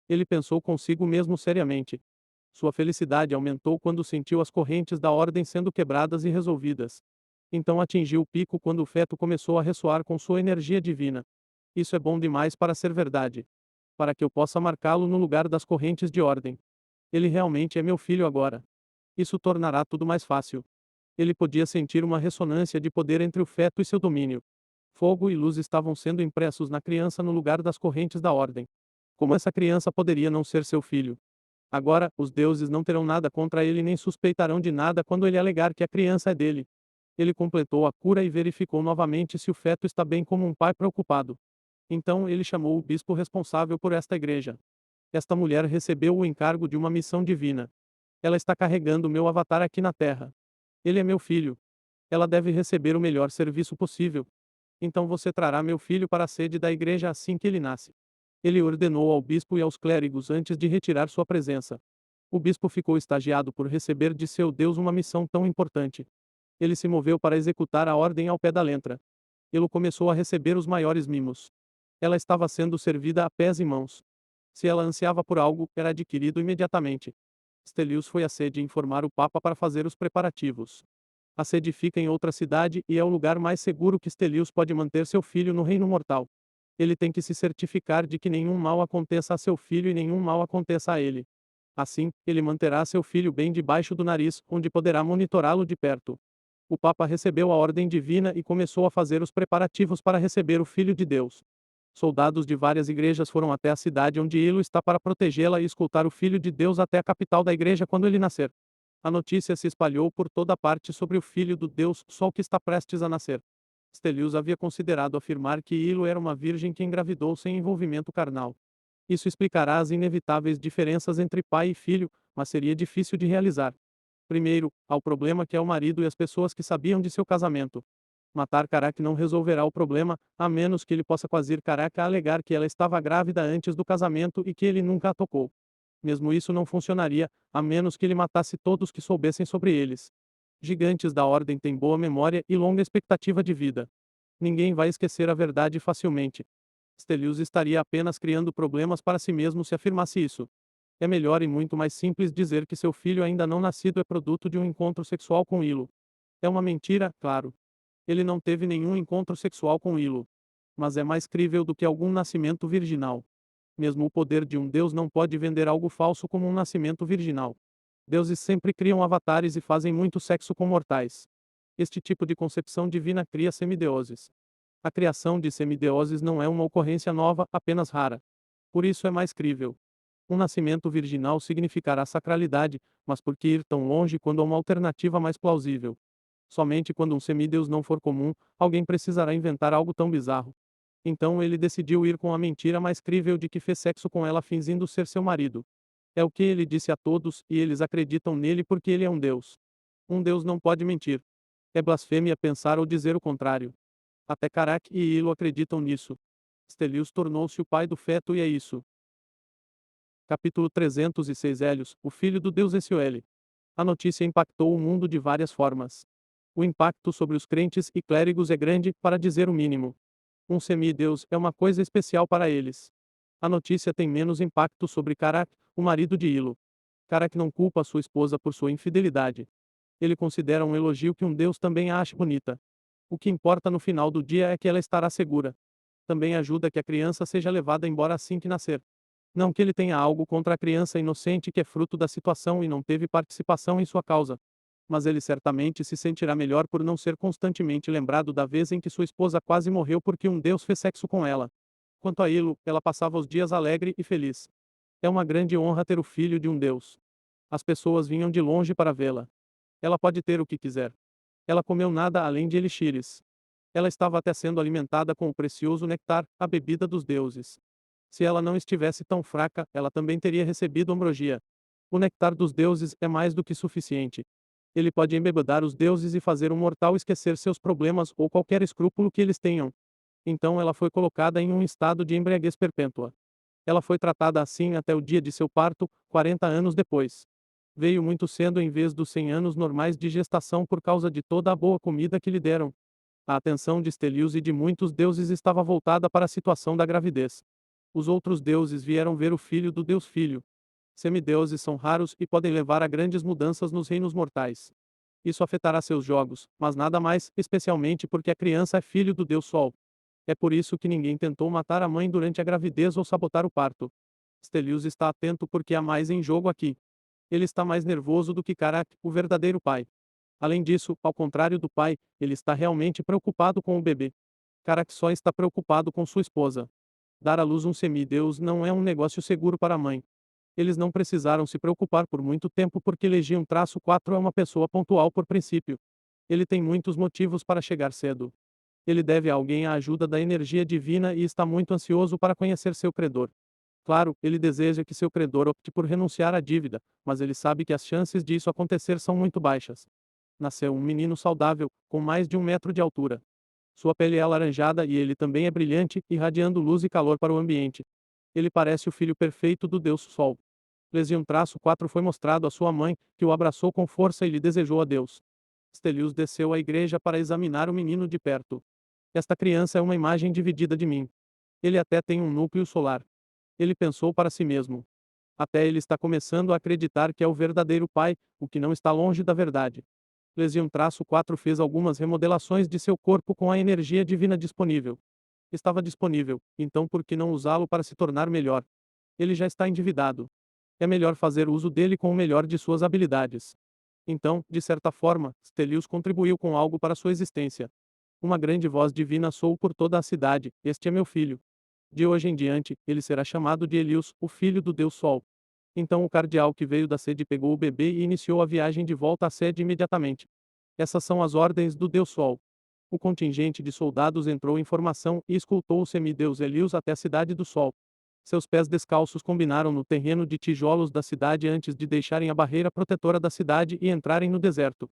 Ele pensou consigo mesmo seriamente. Sua felicidade aumentou quando sentiu as correntes da ordem sendo quebradas e resolvidas. Então atingiu o pico quando o feto começou a ressoar com sua energia divina. Isso é bom demais para ser verdade. Para que eu possa marcá-lo no lugar das correntes de ordem. Ele realmente é meu filho agora. Isso tornará tudo mais fácil. Ele podia sentir uma ressonância de poder entre o feto e seu domínio. Fogo e luz estavam sendo impressos na criança no lugar das correntes da ordem. Como essa criança poderia não ser seu filho? Agora, os deuses não terão nada contra ele nem suspeitarão de nada quando ele alegar que a criança é dele. Ele completou a cura e verificou novamente se o feto está bem como um pai preocupado. Então ele chamou o bispo responsável por esta igreja. Esta mulher recebeu o encargo de uma missão divina. Ela está carregando meu avatar aqui na Terra. Ele é meu filho. Ela deve receber o melhor serviço possível. Então você trará meu filho para a sede da igreja assim que ele nasce. Ele ordenou ao bispo e aos clérigos antes de retirar sua presença. O bispo ficou extasiado por receber de seu Deus uma missão tão importante. Ele se moveu para executar a ordem ao pé da letra. Ele começou a receber os maiores mimos. Ela estava sendo servida a pés e mãos. Se ela ansiava por algo, era adquirido imediatamente. Stelios foi à sede informar o Papa para fazer os preparativos. A sede fica em outra cidade e é o lugar mais seguro que Stelios pode manter seu filho no reino mortal. Ele tem que se certificar de que nenhum mal aconteça a seu filho e nenhum mal aconteça a ele. Assim, ele manterá seu filho bem debaixo do nariz, onde poderá monitorá-lo de perto. O Papa recebeu a ordem divina e começou a fazer os preparativos para receber o Filho de Deus. Soldados de várias igrejas foram até a cidade onde Hilo está para protegê-la e escoltar o Filho de Deus até a capital da igreja quando ele nascer. A notícia se espalhou por toda parte sobre o Filho do Deus Sol que está prestes a nascer. Stelios havia considerado afirmar que Hilo era uma virgem que engravidou sem envolvimento carnal. Isso explicará as inevitáveis diferenças entre pai e filho, mas seria difícil de realizar. Primeiro, há o problema que é o marido e as pessoas que sabiam de seu casamento. Matar Carac não resolverá o problema, a menos que ele possa fazer Carac alegar que ela estava grávida antes do casamento e que ele nunca a tocou. Mesmo isso não funcionaria, a menos que ele matasse todos que soubessem sobre eles. Gigantes da ordem têm boa memória e longa expectativa de vida. Ninguém vai esquecer a verdade facilmente. Stelios estaria apenas criando problemas para si mesmo se afirmasse isso. É melhor e muito mais simples dizer que seu filho ainda não nascido é produto de um encontro sexual com Hilo. É uma mentira, claro. Ele não teve nenhum encontro sexual com Hilo. Mas é mais crível do que algum nascimento virginal. Mesmo o poder de um deus não pode vender algo falso como um nascimento virginal. Deuses sempre criam avatares e fazem muito sexo com mortais. Este tipo de concepção divina cria semideuses. A criação de semideuses não é uma ocorrência nova, apenas rara. Por isso é mais crível. Um nascimento virginal significará sacralidade, mas por que ir tão longe quando há uma alternativa mais plausível? Somente quando um semideus não for comum, alguém precisará inventar algo tão bizarro. Então ele decidiu ir com a mentira mais crível de que fez sexo com ela fingindo ser seu marido. É o que ele disse a todos, e eles acreditam nele porque ele é um Deus. Um Deus não pode mentir. É blasfêmia pensar ou dizer o contrário. Até Carak e Hilo acreditam nisso. Stelios tornou-se o pai do feto e é isso. Capítulo 306 Hélios, o filho do deus Hesioel. A notícia impactou o mundo de várias formas. O impacto sobre os crentes e clérigos é grande, para dizer o mínimo. Um semideus é uma coisa especial para eles. A notícia tem menos impacto sobre Carak, o marido de Hilo. Carak não culpa sua esposa por sua infidelidade. Ele considera um elogio que um deus também a ache bonita. O que importa no final do dia é que ela estará segura. Também ajuda que a criança seja levada embora assim que nascer. Não que ele tenha algo contra a criança inocente que é fruto da situação e não teve participação em sua causa. Mas ele certamente se sentirá melhor por não ser constantemente lembrado da vez em que sua esposa quase morreu porque um deus fez sexo com ela. Quanto a Hilo, ela passava os dias alegre e feliz. É uma grande honra ter o filho de um deus. As pessoas vinham de longe para vê-la. Ela pode ter o que quiser. Ela comeu nada além de elixires. Ela estava até sendo alimentada com o precioso néctar, a bebida dos deuses. Se ela não estivesse tão fraca, ela também teria recebido ambrosia. O néctar dos deuses é mais do que suficiente. Ele pode embebedar os deuses e fazer um mortal esquecer seus problemas ou qualquer escrúpulo que eles tenham. Então ela foi colocada em um estado de embriaguez perpétua. Ela foi tratada assim até o dia de seu parto, 40 anos depois. Veio muito cedo em vez dos 100 anos normais de gestação por causa de toda a boa comida que lhe deram. A atenção de Stelios e de muitos deuses estava voltada para a situação da gravidez. Os outros deuses vieram ver o filho do Deus Filho. Semideuses são raros e podem levar a grandes mudanças nos reinos mortais. Isso afetará seus jogos, mas nada mais, especialmente porque a criança é filho do Deus Sol. É por isso que ninguém tentou matar a mãe durante a gravidez ou sabotar o parto. Stelios está atento porque há mais em jogo aqui. Ele está mais nervoso do que Karak, o verdadeiro pai. Além disso, ao contrário do pai, ele está realmente preocupado com o bebê. Karak só está preocupado com sua esposa. Dar à luz um semideus não é um negócio seguro para a mãe. Eles não precisaram se preocupar por muito tempo porque Legião-4 é uma pessoa pontual por princípio. Ele tem muitos motivos para chegar cedo. Ele deve a alguém a ajuda da energia divina e está muito ansioso para conhecer seu credor. Claro, ele deseja que seu credor opte por renunciar à dívida, mas ele sabe que as chances disso acontecer são muito baixas. Nasceu um menino saudável, com mais de 1 metro de altura. Sua pele é alaranjada e ele também é brilhante, irradiando luz e calor para o ambiente. Ele parece o filho perfeito do Deus Sol. Legião-4 foi mostrado à sua mãe, que o abraçou com força e lhe desejou a Deus. Stelios desceu à igreja para examinar o menino de perto. Esta criança é uma imagem dividida de mim. Ele até tem um núcleo solar. Ele pensou para si mesmo. Até ele está começando a acreditar que é o verdadeiro pai, o que não está longe da verdade. Legião-4 fez algumas remodelações de seu corpo com a energia divina disponível. Estava disponível, então por que não usá-lo para se tornar melhor? Ele já está endividado. É melhor fazer uso dele com o melhor de suas habilidades. Então, de certa forma, Stelios contribuiu com algo para sua existência. Uma grande voz divina soou por toda a cidade: Este é meu filho. De hoje em diante, ele será chamado de Helios, o filho do Deus Sol. Então o cardeal que veio da sede pegou o bebê e iniciou a viagem de volta à sede imediatamente. Essas são as ordens do Deus Sol. O contingente de soldados entrou em formação e escoltou o semideus Helios até a cidade do Sol. Seus pés descalços combinaram no terreno de tijolos da cidade antes de deixarem a barreira protetora da cidade e entrarem no deserto.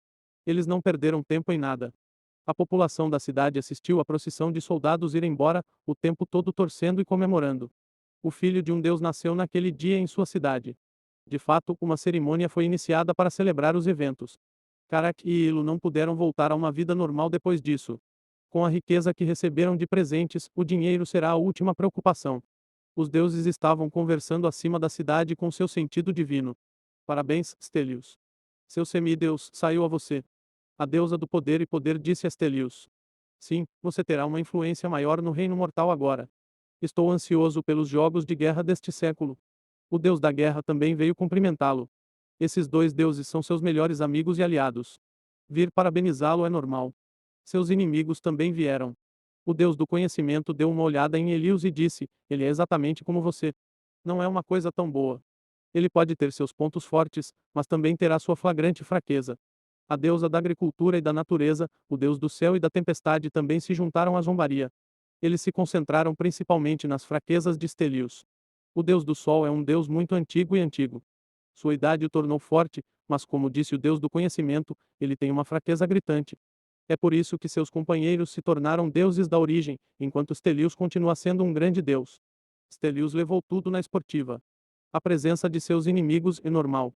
Eles não perderam tempo em nada. A população da cidade assistiu à procissão de soldados ir embora, o tempo todo torcendo e comemorando. O filho de um deus nasceu naquele dia em sua cidade. De fato, uma cerimônia foi iniciada para celebrar os eventos. Karak e Hilo não puderam voltar a uma vida normal depois disso. Com a riqueza que receberam de presentes, o dinheiro será a última preocupação. Os deuses estavam conversando acima da cidade com seu sentido divino. Parabéns, Stelios. Seu semideus saiu a você. A deusa do poder e poder disse a Stelios. Sim, você terá uma influência maior no reino mortal agora. Estou ansioso pelos jogos de guerra deste século. O deus da guerra também veio cumprimentá-lo. Esses dois deuses são seus melhores amigos e aliados. Vir parabenizá-lo é normal. Seus inimigos também vieram. O deus do conhecimento deu uma olhada em Helios e disse: Ele é exatamente como você. Não é uma coisa tão boa. Ele pode ter seus pontos fortes, mas também terá sua flagrante fraqueza. A deusa da agricultura e da natureza, o deus do céu e da tempestade também se juntaram à zombaria. Eles se concentraram principalmente nas fraquezas de Stelios. O deus do sol é um deus muito antigo e antigo. Sua idade o tornou forte, mas como disse o Deus do conhecimento, ele tem uma fraqueza gritante. É por isso que seus companheiros se tornaram deuses da origem, enquanto Stelios continua sendo um grande deus. Stelios levou tudo na esportiva. A presença de seus inimigos é normal.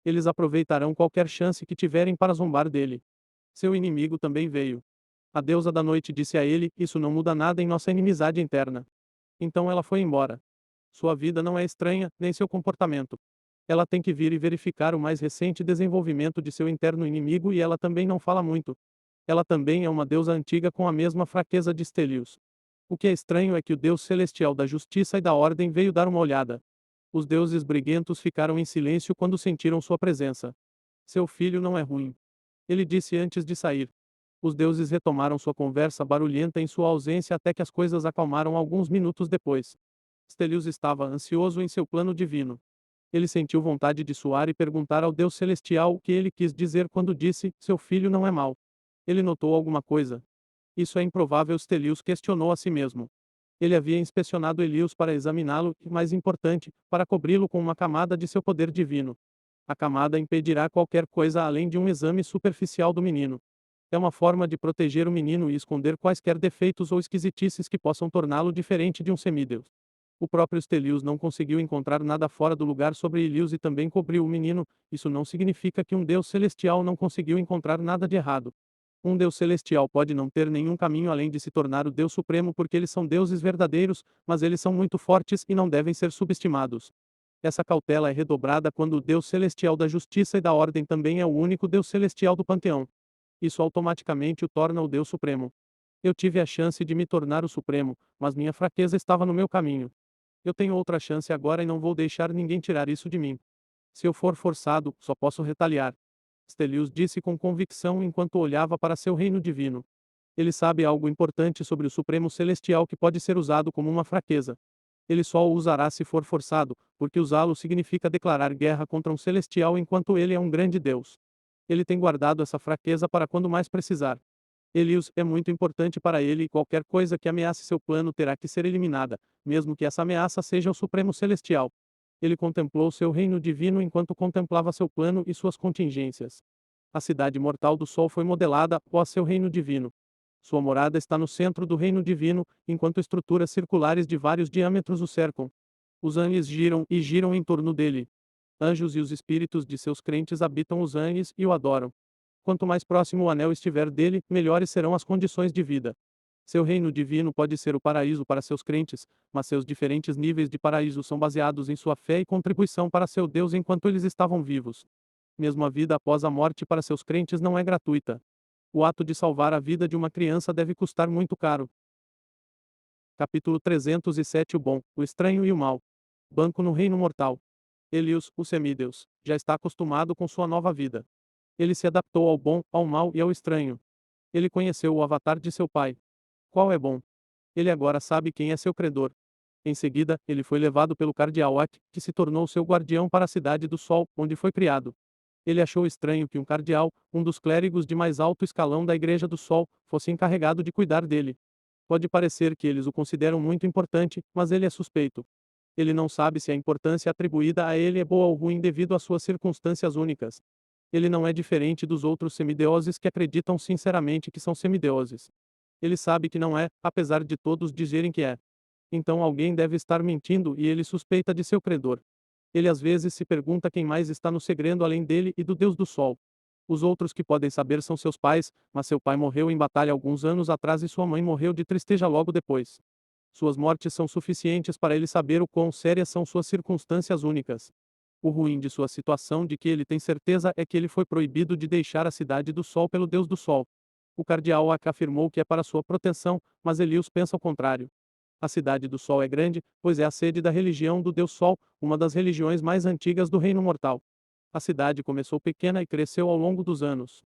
Eles aproveitarão qualquer chance que tiverem para zombar dele. Seu inimigo também veio. A deusa da noite disse a ele: Isso não muda nada em nossa inimizade interna. Então ela foi embora. Sua vida não é estranha, nem seu comportamento. Ela tem que vir e verificar o mais recente desenvolvimento de seu interno inimigo e ela também não fala muito. Ela também é uma deusa antiga com a mesma fraqueza de Stelios. O que é estranho é que o Deus celestial da justiça e da ordem veio dar uma olhada. Os deuses briguentos ficaram em silêncio quando sentiram sua presença. Seu filho não é ruim. Ele disse antes de sair. Os deuses retomaram sua conversa barulhenta em sua ausência até que as coisas acalmaram alguns minutos depois. Stelios estava ansioso em seu plano divino. Ele sentiu vontade de suar e perguntar ao Deus celestial o que ele quis dizer quando disse: Seu filho não é mau. Ele notou alguma coisa. Isso é improvável, Stelios questionou a si mesmo. Ele havia inspecionado Elios para examiná-lo e, mais importante, para cobri-lo com uma camada de seu poder divino. A camada impedirá qualquer coisa além de um exame superficial do menino. É uma forma de proteger o menino e esconder quaisquer defeitos ou esquisitices que possam torná-lo diferente de um semideus. O próprio Stelios não conseguiu encontrar nada fora do lugar sobre Elios e também cobriu o menino. Isso não significa que um Deus celestial não conseguiu encontrar nada de errado. Um Deus celestial pode não ter nenhum caminho além de se tornar o Deus Supremo porque eles são deuses verdadeiros, mas eles são muito fortes e não devem ser subestimados. Essa cautela é redobrada quando o Deus celestial da justiça e da ordem também é o único Deus celestial do panteão. Isso automaticamente o torna o Deus Supremo. Eu tive a chance de me tornar o Supremo, mas minha fraqueza estava no meu caminho. Eu tenho outra chance agora e não vou deixar ninguém tirar isso de mim. Se eu for forçado, só posso retaliar. Stelios disse com convicção enquanto olhava para seu reino divino. Ele sabe algo importante sobre o Supremo Celestial que pode ser usado como uma fraqueza. Ele só o usará se for forçado, porque usá-lo significa declarar guerra contra um celestial enquanto ele é um grande Deus. Ele tem guardado essa fraqueza para quando mais precisar. Elios é muito importante para ele e qualquer coisa que ameace seu plano terá que ser eliminada, mesmo que essa ameaça seja o Supremo Celestial. Ele contemplou seu reino divino enquanto contemplava seu plano e suas contingências. A cidade mortal do Sol foi modelada após seu reino divino. Sua morada está no centro do reino divino, enquanto estruturas circulares de vários diâmetros o cercam. Os anis giram e giram em torno dele. Anjos e os espíritos de seus crentes habitam os anis e o adoram. Quanto mais próximo o anel estiver dele, melhores serão as condições de vida. Seu reino divino pode ser o paraíso para seus crentes, mas seus diferentes níveis de paraíso são baseados em sua fé e contribuição para seu Deus enquanto eles estavam vivos. Mesmo a vida após a morte para seus crentes não é gratuita. O ato de salvar a vida de uma criança deve custar muito caro. Capítulo 307 O bom, o estranho e o mal. Banco no reino mortal. Elios, o semideus, já está acostumado com sua nova vida. Ele se adaptou ao bom, ao mal e ao estranho. Ele conheceu o avatar de seu pai. Qual é bom? Ele agora sabe quem é seu credor. Em seguida, ele foi levado pelo cardeal Ak, que se tornou seu guardião para a cidade do Sol, onde foi criado. Ele achou estranho que um cardeal, um dos clérigos de mais alto escalão da Igreja do Sol, fosse encarregado de cuidar dele. Pode parecer que eles o consideram muito importante, mas ele é suspeito. Ele não sabe se a importância atribuída a ele é boa ou ruim devido às suas circunstâncias únicas. Ele não é diferente dos outros semideuses que acreditam sinceramente que são semideuses. Ele sabe que não é, apesar de todos dizerem que é. Então alguém deve estar mentindo e ele suspeita de seu credor. Ele às vezes se pergunta quem mais está no segredo além dele e do Deus do Sol. Os outros que podem saber são seus pais, mas seu pai morreu em batalha alguns anos atrás e sua mãe morreu de tristeza logo depois. Suas mortes são suficientes para ele saber o quão sérias são suas circunstâncias únicas. O ruim de sua situação de que ele tem certeza é que ele foi proibido de deixar a cidade do Sol pelo Deus do Sol. O cardeal Ak afirmou que é para sua proteção, mas Elios pensa o contrário. A cidade do Sol é grande, pois é a sede da religião do Deus Sol, uma das religiões mais antigas do Reino Mortal. A cidade começou pequena e cresceu ao longo dos anos.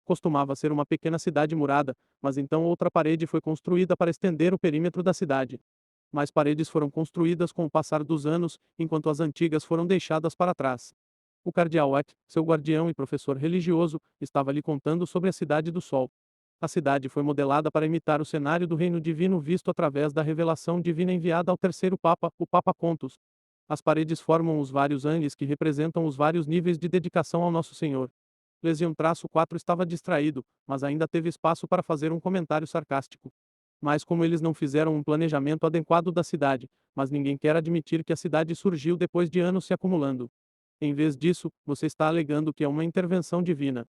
Costumava ser uma pequena cidade murada, mas então outra parede foi construída para estender o perímetro da cidade. Mais paredes foram construídas com o passar dos anos, enquanto as antigas foram deixadas para trás. O cardeal Ak, seu guardião e professor religioso, estava lhe contando sobre a Cidade do Sol. A cidade foi modelada para imitar o cenário do reino divino visto através da revelação divina enviada ao terceiro Papa, o Papa Pontus. As paredes formam os vários ângulos que representam os vários níveis de dedicação ao nosso Senhor. Lesion-4 estava distraído, mas ainda teve espaço para fazer um comentário sarcástico. Mas como eles não fizeram um planejamento adequado da cidade, mas ninguém quer admitir que a cidade surgiu depois de anos se acumulando. Em vez disso, você está alegando que é uma intervenção divina.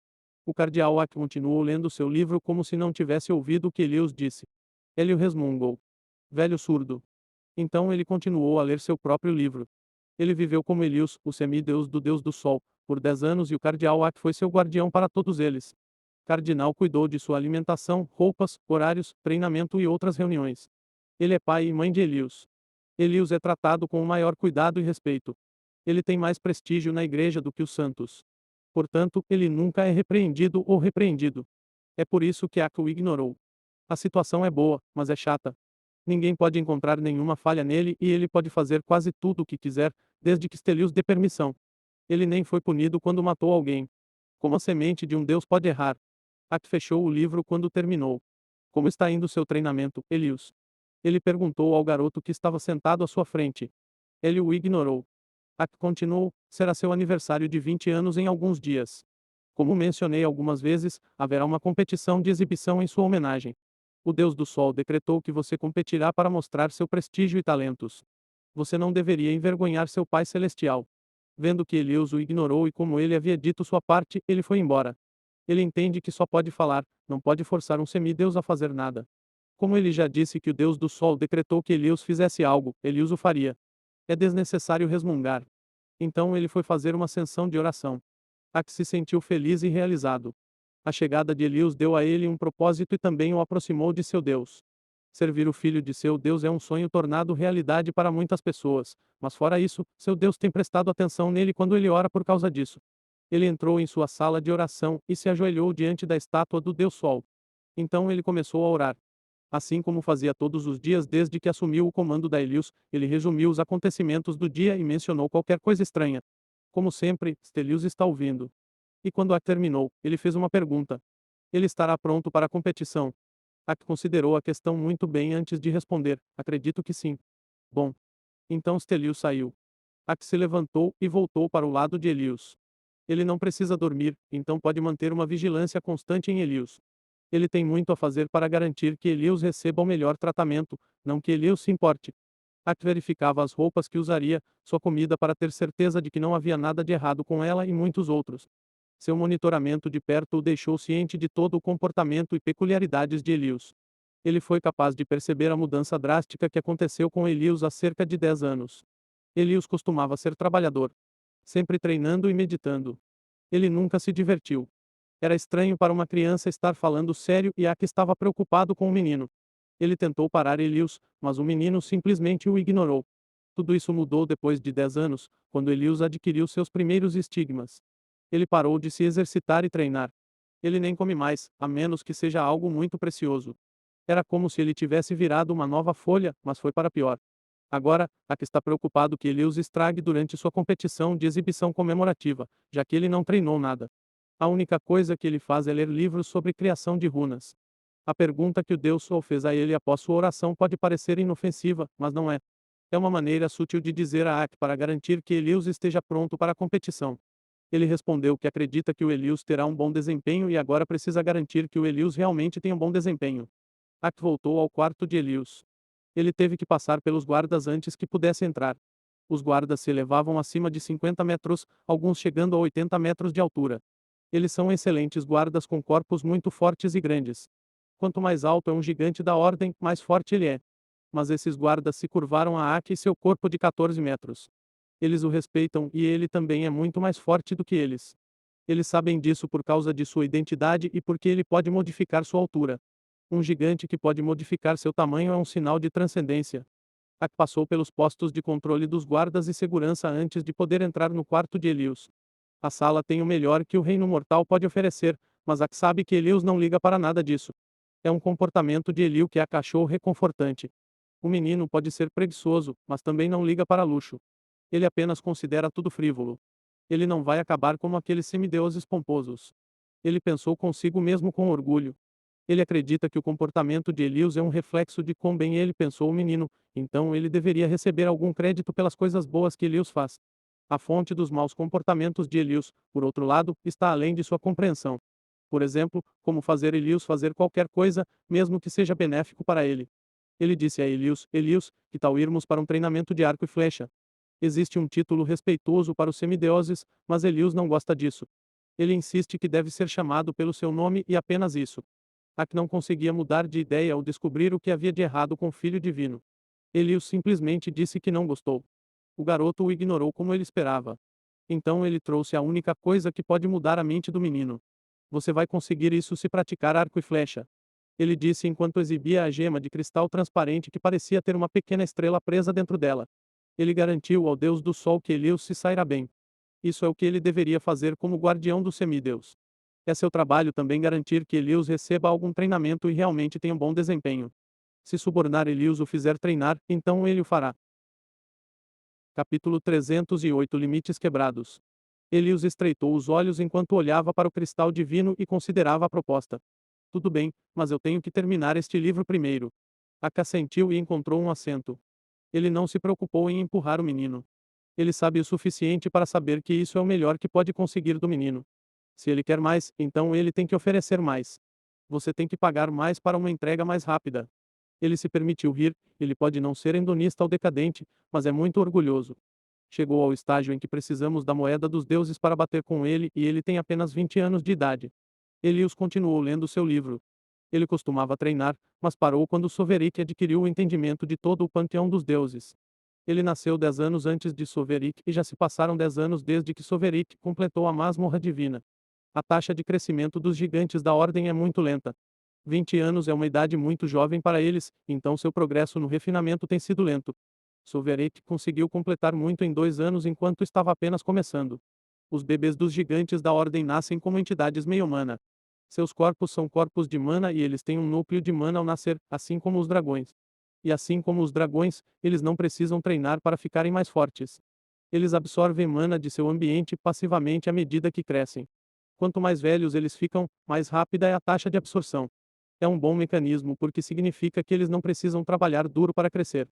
O cardeal Ack continuou lendo seu livro como se não tivesse ouvido o que Elius disse. Ele resmungou. Velho surdo. Então ele continuou a ler seu próprio livro. Ele viveu como Elius, o semideus do Deus do Sol, por 10 anos e o cardeal Ack foi seu guardião para todos eles. Cardinal cuidou de sua alimentação, roupas, horários, treinamento e outras reuniões. Ele é pai e mãe de Elius. Elius é tratado com o maior cuidado e respeito. Ele tem mais prestígio na igreja do que os santos. Portanto, ele nunca é repreendido ou repreendido. É por isso que Ack o ignorou. A situação é boa, mas é chata. Ninguém pode encontrar nenhuma falha nele e ele pode fazer quase tudo o que quiser, desde que Stelios dê permissão. Ele nem foi punido quando matou alguém. Como a semente de um Deus pode errar? Ack fechou o livro quando terminou. Como está indo seu treinamento, Elius? Ele perguntou ao garoto que estava sentado à sua frente. Ele o ignorou. Ack continuou, será seu aniversário de 20 anos em alguns dias. Como mencionei algumas vezes, haverá uma competição de exibição em sua homenagem. O Deus do Sol decretou que você competirá para mostrar seu prestígio e talentos. Você não deveria envergonhar seu Pai Celestial. Vendo que Elius o ignorou e como ele havia dito sua parte, ele foi embora. Ele entende que só pode falar, não pode forçar um semideus a fazer nada. Como ele já disse que o Deus do Sol decretou que Elius fizesse algo, Elius o faria. É desnecessário resmungar. Então ele foi fazer uma sessão de oração. Ack se sentiu feliz e realizado. A chegada de Elius deu a ele um propósito e também o aproximou de seu Deus. Servir o filho de seu Deus é um sonho tornado realidade para muitas pessoas, mas fora isso, seu Deus tem prestado atenção nele quando ele ora por causa disso. Ele entrou em sua sala de oração e se ajoelhou diante da estátua do Deus Sol. Então ele começou a orar. Assim como fazia todos os dias desde que assumiu o comando da Elius, ele resumiu os acontecimentos do dia e mencionou qualquer coisa estranha. Como sempre, Stelius está ouvindo. E quando Ack terminou, ele fez uma pergunta. Ele estará pronto para a competição? Ack considerou a questão muito bem antes de responder, acredito que sim. Bom. Então Stelius saiu. Ack se levantou e voltou para o lado de Elius. Ele não precisa dormir, então pode manter uma vigilância constante em Elius. Ele tem muito a fazer para garantir que Elius receba o melhor tratamento, não que Elius se importe. Ack verificava as roupas que usaria, sua comida para ter certeza de que não havia nada de errado com ela e muitos outros. Seu monitoramento de perto o deixou ciente de todo o comportamento e peculiaridades de Elius. Ele foi capaz de perceber a mudança drástica que aconteceu com Elius há cerca de 10 anos. Elius costumava ser trabalhador, sempre treinando e meditando. Ele nunca se divertiu. Era estranho para uma criança estar falando sério e Ack estava preocupado com o menino. Ele tentou parar Elius, mas o menino simplesmente o ignorou. Tudo isso mudou depois de 10 anos, quando Elius adquiriu seus primeiros estigmas. Ele parou de se exercitar e treinar. Ele nem come mais, a menos que seja algo muito precioso. Era como se ele tivesse virado uma nova folha, mas foi para pior. Agora, Ack está preocupado que Elius estrague durante sua competição de exibição comemorativa, já que ele não treinou nada. A única coisa que ele faz é ler livros sobre criação de runas. A pergunta que o Deus Sol fez a ele após sua oração pode parecer inofensiva, mas não é. É uma maneira sutil de dizer a Ack para garantir que Elius esteja pronto para a competição. Ele respondeu que acredita que o Elius terá um bom desempenho e agora precisa garantir que o Elius realmente tenha um bom desempenho. Ack voltou ao quarto de Elius. Ele teve que passar pelos guardas antes que pudesse entrar. Os guardas se elevavam acima de 50 metros, alguns chegando a 80 metros de altura. Eles são excelentes guardas com corpos muito fortes e grandes. Quanto mais alto é um gigante da ordem, mais forte ele é. Mas esses guardas se curvaram a Ack e seu corpo de 14 metros. Eles o respeitam e ele também é muito mais forte do que eles. Eles sabem disso por causa de sua identidade e porque ele pode modificar sua altura. Um gigante que pode modificar seu tamanho é um sinal de transcendência. Ack passou pelos postos de controle dos guardas e segurança antes de poder entrar no quarto de Elius. A sala tem o melhor que o reino mortal pode oferecer, mas Ack sabe que Elius não liga para nada disso. É um comportamento de Eliu que a achou reconfortante. O menino pode ser preguiçoso, mas também não liga para luxo. Ele apenas considera tudo frívolo. Ele não vai acabar como aqueles semideuses pomposos. Ele pensou consigo mesmo com orgulho. Ele acredita que o comportamento de Elias é um reflexo de quão bem ele pensou o menino, então ele deveria receber algum crédito pelas coisas boas que Elias faz. A fonte dos maus comportamentos de Elias, por outro lado, está além de sua compreensão. Por exemplo, como fazer Elias fazer qualquer coisa, mesmo que seja benéfico para ele. Ele disse a Elias: Elias, que tal irmos para um treinamento de arco e flecha? Existe um título respeitoso para os semideuses, mas Elias não gosta disso. Ele insiste que deve ser chamado pelo seu nome e apenas isso. Ak não conseguia mudar de ideia ao descobrir o que havia de errado com o filho divino. Elias simplesmente disse que não gostou. O garoto o ignorou como ele esperava. Então ele trouxe a única coisa que pode mudar a mente do menino. Você vai conseguir isso se praticar arco e flecha. Ele disse enquanto exibia a gema de cristal transparente que parecia ter uma pequena estrela presa dentro dela. Ele garantiu ao Deus do Sol que Elias se sairá bem. Isso é o que ele deveria fazer como guardião do semideus. É seu trabalho também garantir que Elias receba algum treinamento e realmente tenha um bom desempenho. Se subornar Elias o fizer treinar, então ele o fará. Capítulo 308 Limites quebrados. Elias estreitou os olhos enquanto olhava para o cristal divino e considerava a proposta. Tudo bem, mas eu tenho que terminar este livro primeiro. Aka assentiu e encontrou um assento. Ele não se preocupou em empurrar o menino. Ele sabe o suficiente para saber que isso é o melhor que pode conseguir do menino. Se ele quer mais, então ele tem que oferecer mais. Você tem que pagar mais para uma entrega mais rápida. Ele se permitiu rir, ele pode não ser hedonista ou decadente, mas é muito orgulhoso. Chegou ao estágio em que precisamos da moeda dos deuses para bater com ele e ele tem apenas 20 anos de idade. Elias continuou lendo seu livro. Ele costumava treinar, mas parou quando Soveric adquiriu o entendimento de todo o panteão dos deuses. Ele nasceu 10 anos antes de Soveric e já se passaram 10 anos desde que Soveric completou a masmorra divina. A taxa de crescimento dos gigantes da ordem é muito lenta. 20 anos é uma idade muito jovem para eles, então seu progresso no refinamento tem sido lento. Soveric conseguiu completar muito em 2 anos enquanto estava apenas começando. Os bebês dos gigantes da ordem nascem como entidades meio-humana. Seus corpos são corpos de mana e eles têm um núcleo de mana ao nascer, assim como os dragões. E assim como os dragões, eles não precisam treinar para ficarem mais fortes. Eles absorvem mana de seu ambiente passivamente à medida que crescem. Quanto mais velhos eles ficam, mais rápida é a taxa de absorção. É um bom mecanismo porque significa que eles não precisam trabalhar duro para crescer.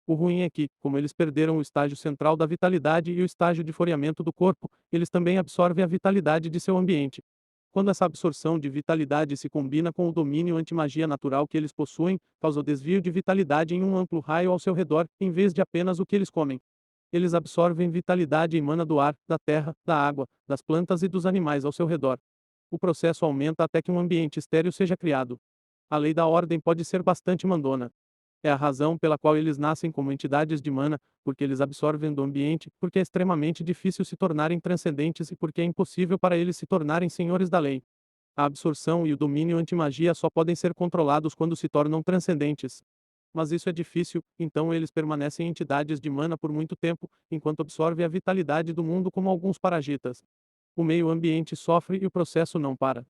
O ruim é que, como eles perderam o estágio central da vitalidade e o estágio de floreamento do corpo, eles também absorvem a vitalidade de seu ambiente. Quando essa absorção de vitalidade se combina com o domínio anti-magia natural que eles possuem, causa o desvio de vitalidade em um amplo raio ao seu redor, em vez de apenas o que eles comem. Eles absorvem vitalidade e mana do ar, da terra, da água, das plantas e dos animais ao seu redor. O processo aumenta até que um ambiente estéril seja criado. A lei da ordem pode ser bastante mandona. É a razão pela qual eles nascem como entidades de mana, porque eles absorvem do ambiente, porque é extremamente difícil se tornarem transcendentes e porque é impossível para eles se tornarem senhores da lei. A absorção e o domínio anti-magia só podem ser controlados quando se tornam transcendentes. Mas isso é difícil, então eles permanecem entidades de mana por muito tempo, enquanto absorvem a vitalidade do mundo como alguns parasitas. O meio ambiente sofre e o processo não para.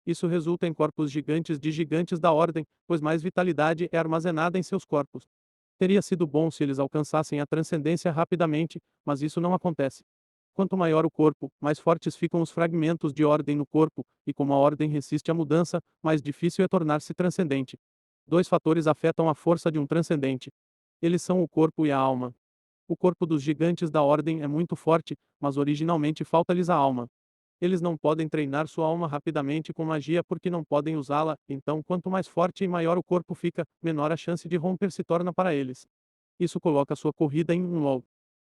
Isso resulta em corpos gigantes de gigantes da ordem, pois mais vitalidade é armazenada em seus corpos. Teria sido bom se eles alcançassem a transcendência rapidamente, mas isso não acontece. Quanto maior o corpo, mais fortes ficam os fragmentos de ordem no corpo, e como a ordem resiste à mudança, mais difícil é tornar-se transcendente. Dois fatores afetam a força de um transcendente. Eles são o corpo e a alma. O corpo dos gigantes da ordem é muito forte, mas originalmente falta-lhes a alma. Eles não podem treinar sua alma rapidamente com magia porque não podem usá-la, então quanto mais forte e maior o corpo fica, menor a chance de romper se torna para eles. Isso coloca sua corrida em um low.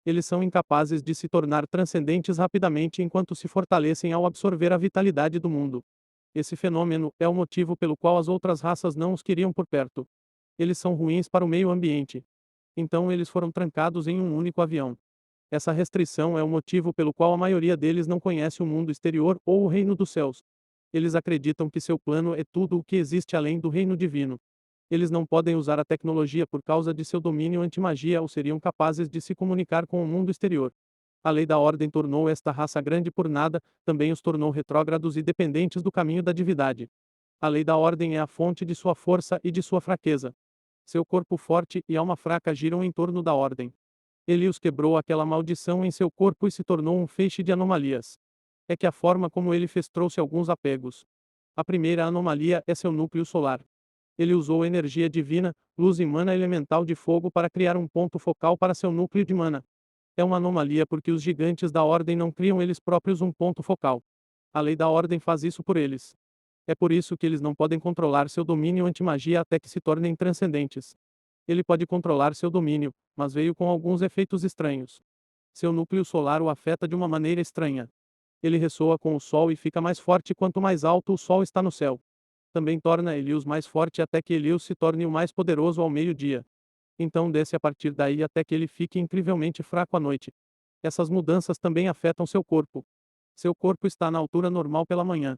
Eles são incapazes de se tornar transcendentes rapidamente enquanto se fortalecem ao absorver a vitalidade do mundo. Esse fenômeno é o motivo pelo qual as outras raças não os queriam por perto. Eles são ruins para o meio ambiente. Então eles foram trancados em um único avião. Essa restrição é o motivo pelo qual a maioria deles não conhece o mundo exterior ou o reino dos céus. Eles acreditam que seu plano é tudo o que existe além do reino divino. Eles não podem usar a tecnologia por causa de seu domínio anti-magia ou seriam capazes de se comunicar com o mundo exterior. A lei da ordem tornou esta raça grande por nada, também os tornou retrógrados e dependentes do caminho da divindade. A lei da ordem é a fonte de sua força e de sua fraqueza. Seu corpo forte e alma fraca giram em torno da ordem. Ele os quebrou aquela maldição em seu corpo e se tornou um feixe de anomalias. É que a forma como ele fez trouxe alguns apegos. A primeira anomalia é seu núcleo solar. Ele usou energia divina, luz e mana elemental de fogo para criar um ponto focal para seu núcleo de mana. É uma anomalia porque os gigantes da Ordem não criam eles próprios um ponto focal. A lei da Ordem faz isso por eles. É por isso que eles não podem controlar seu domínio anti-magia até que se tornem transcendentes. Ele pode controlar seu domínio, mas veio com alguns efeitos estranhos. Seu núcleo solar o afeta de uma maneira estranha. Ele ressoa com o Sol e fica mais forte quanto mais alto o Sol está no céu. Também torna Helios mais forte até que Helios se torne o mais poderoso ao meio-dia. Então desce a partir daí até que ele fique incrivelmente fraco à noite. Essas mudanças também afetam seu corpo. Seu corpo está na altura normal pela manhã.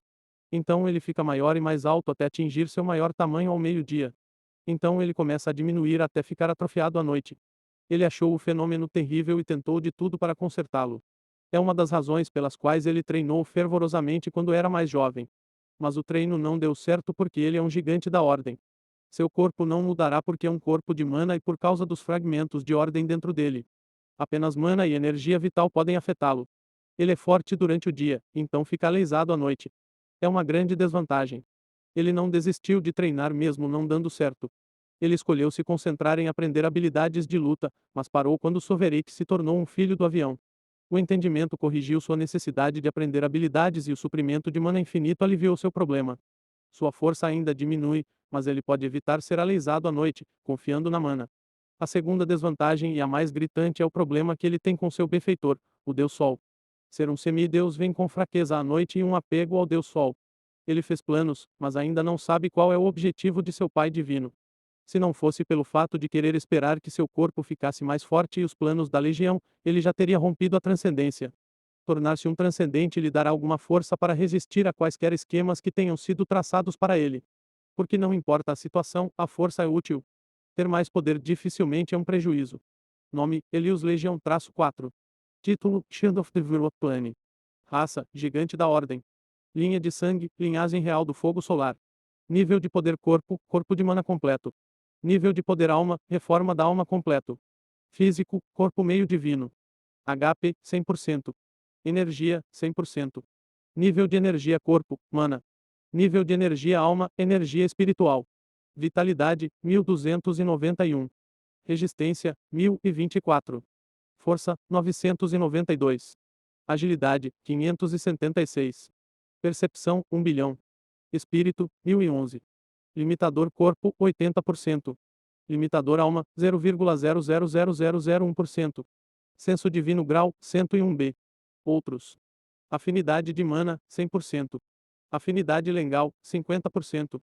Então ele fica maior e mais alto até atingir seu maior tamanho ao meio-dia. Então ele começa a diminuir até ficar atrofiado à noite. Ele achou o fenômeno terrível e tentou de tudo para consertá-lo. É uma das razões pelas quais ele treinou fervorosamente quando era mais jovem. Mas o treino não deu certo porque ele é um gigante da ordem. Seu corpo não mudará porque é um corpo de mana e por causa dos fragmentos de ordem dentro dele. Apenas mana e energia vital podem afetá-lo. Ele é forte durante o dia, então fica lesado à noite. É uma grande desvantagem. Ele não desistiu de treinar mesmo não dando certo. Ele escolheu se concentrar em aprender habilidades de luta, mas parou quando Sovereign se tornou um filho do avião. O entendimento corrigiu sua necessidade de aprender habilidades e o suprimento de mana infinito aliviou seu problema. Sua força ainda diminui, mas ele pode evitar ser aleijado à noite, confiando na mana. A segunda desvantagem e a mais gritante é o problema que ele tem com seu benfeitor, o Deus Sol. Ser um semideus vem com fraqueza à noite e um apego ao Deus Sol. Ele fez planos, mas ainda não sabe qual é o objetivo de seu Pai Divino. Se não fosse pelo fato de querer esperar que seu corpo ficasse mais forte e os planos da Legião, ele já teria rompido a transcendência. Tornar-se um transcendente lhe dará alguma força para resistir a quaisquer esquemas que tenham sido traçados para ele. Porque não importa a situação, a força é útil. Ter mais poder dificilmente é um prejuízo. Nome: Helios Legião-4. Título: Shield of the Virtual Plane. Raça: Gigante da Ordem. Linha de sangue: Linhagem Real do Fogo Solar. Nível de poder corpo: Corpo de mana completo. Nível de poder alma: Reforma da alma completo. Físico: Corpo meio divino. HP: 100%. Energia: 100%. Nível de energia corpo: Mana. Nível de energia alma: Energia espiritual. Vitalidade: 1291. Resistência: 1024. Força: 992. Agilidade: 576. Percepção: 1 bilhão. Espírito: 1011. Limitador corpo: 80%. Limitador alma: 0,000001%. Senso divino grau: 101B. Outros. Afinidade de mana: 100%. Afinidade lengal: 50%.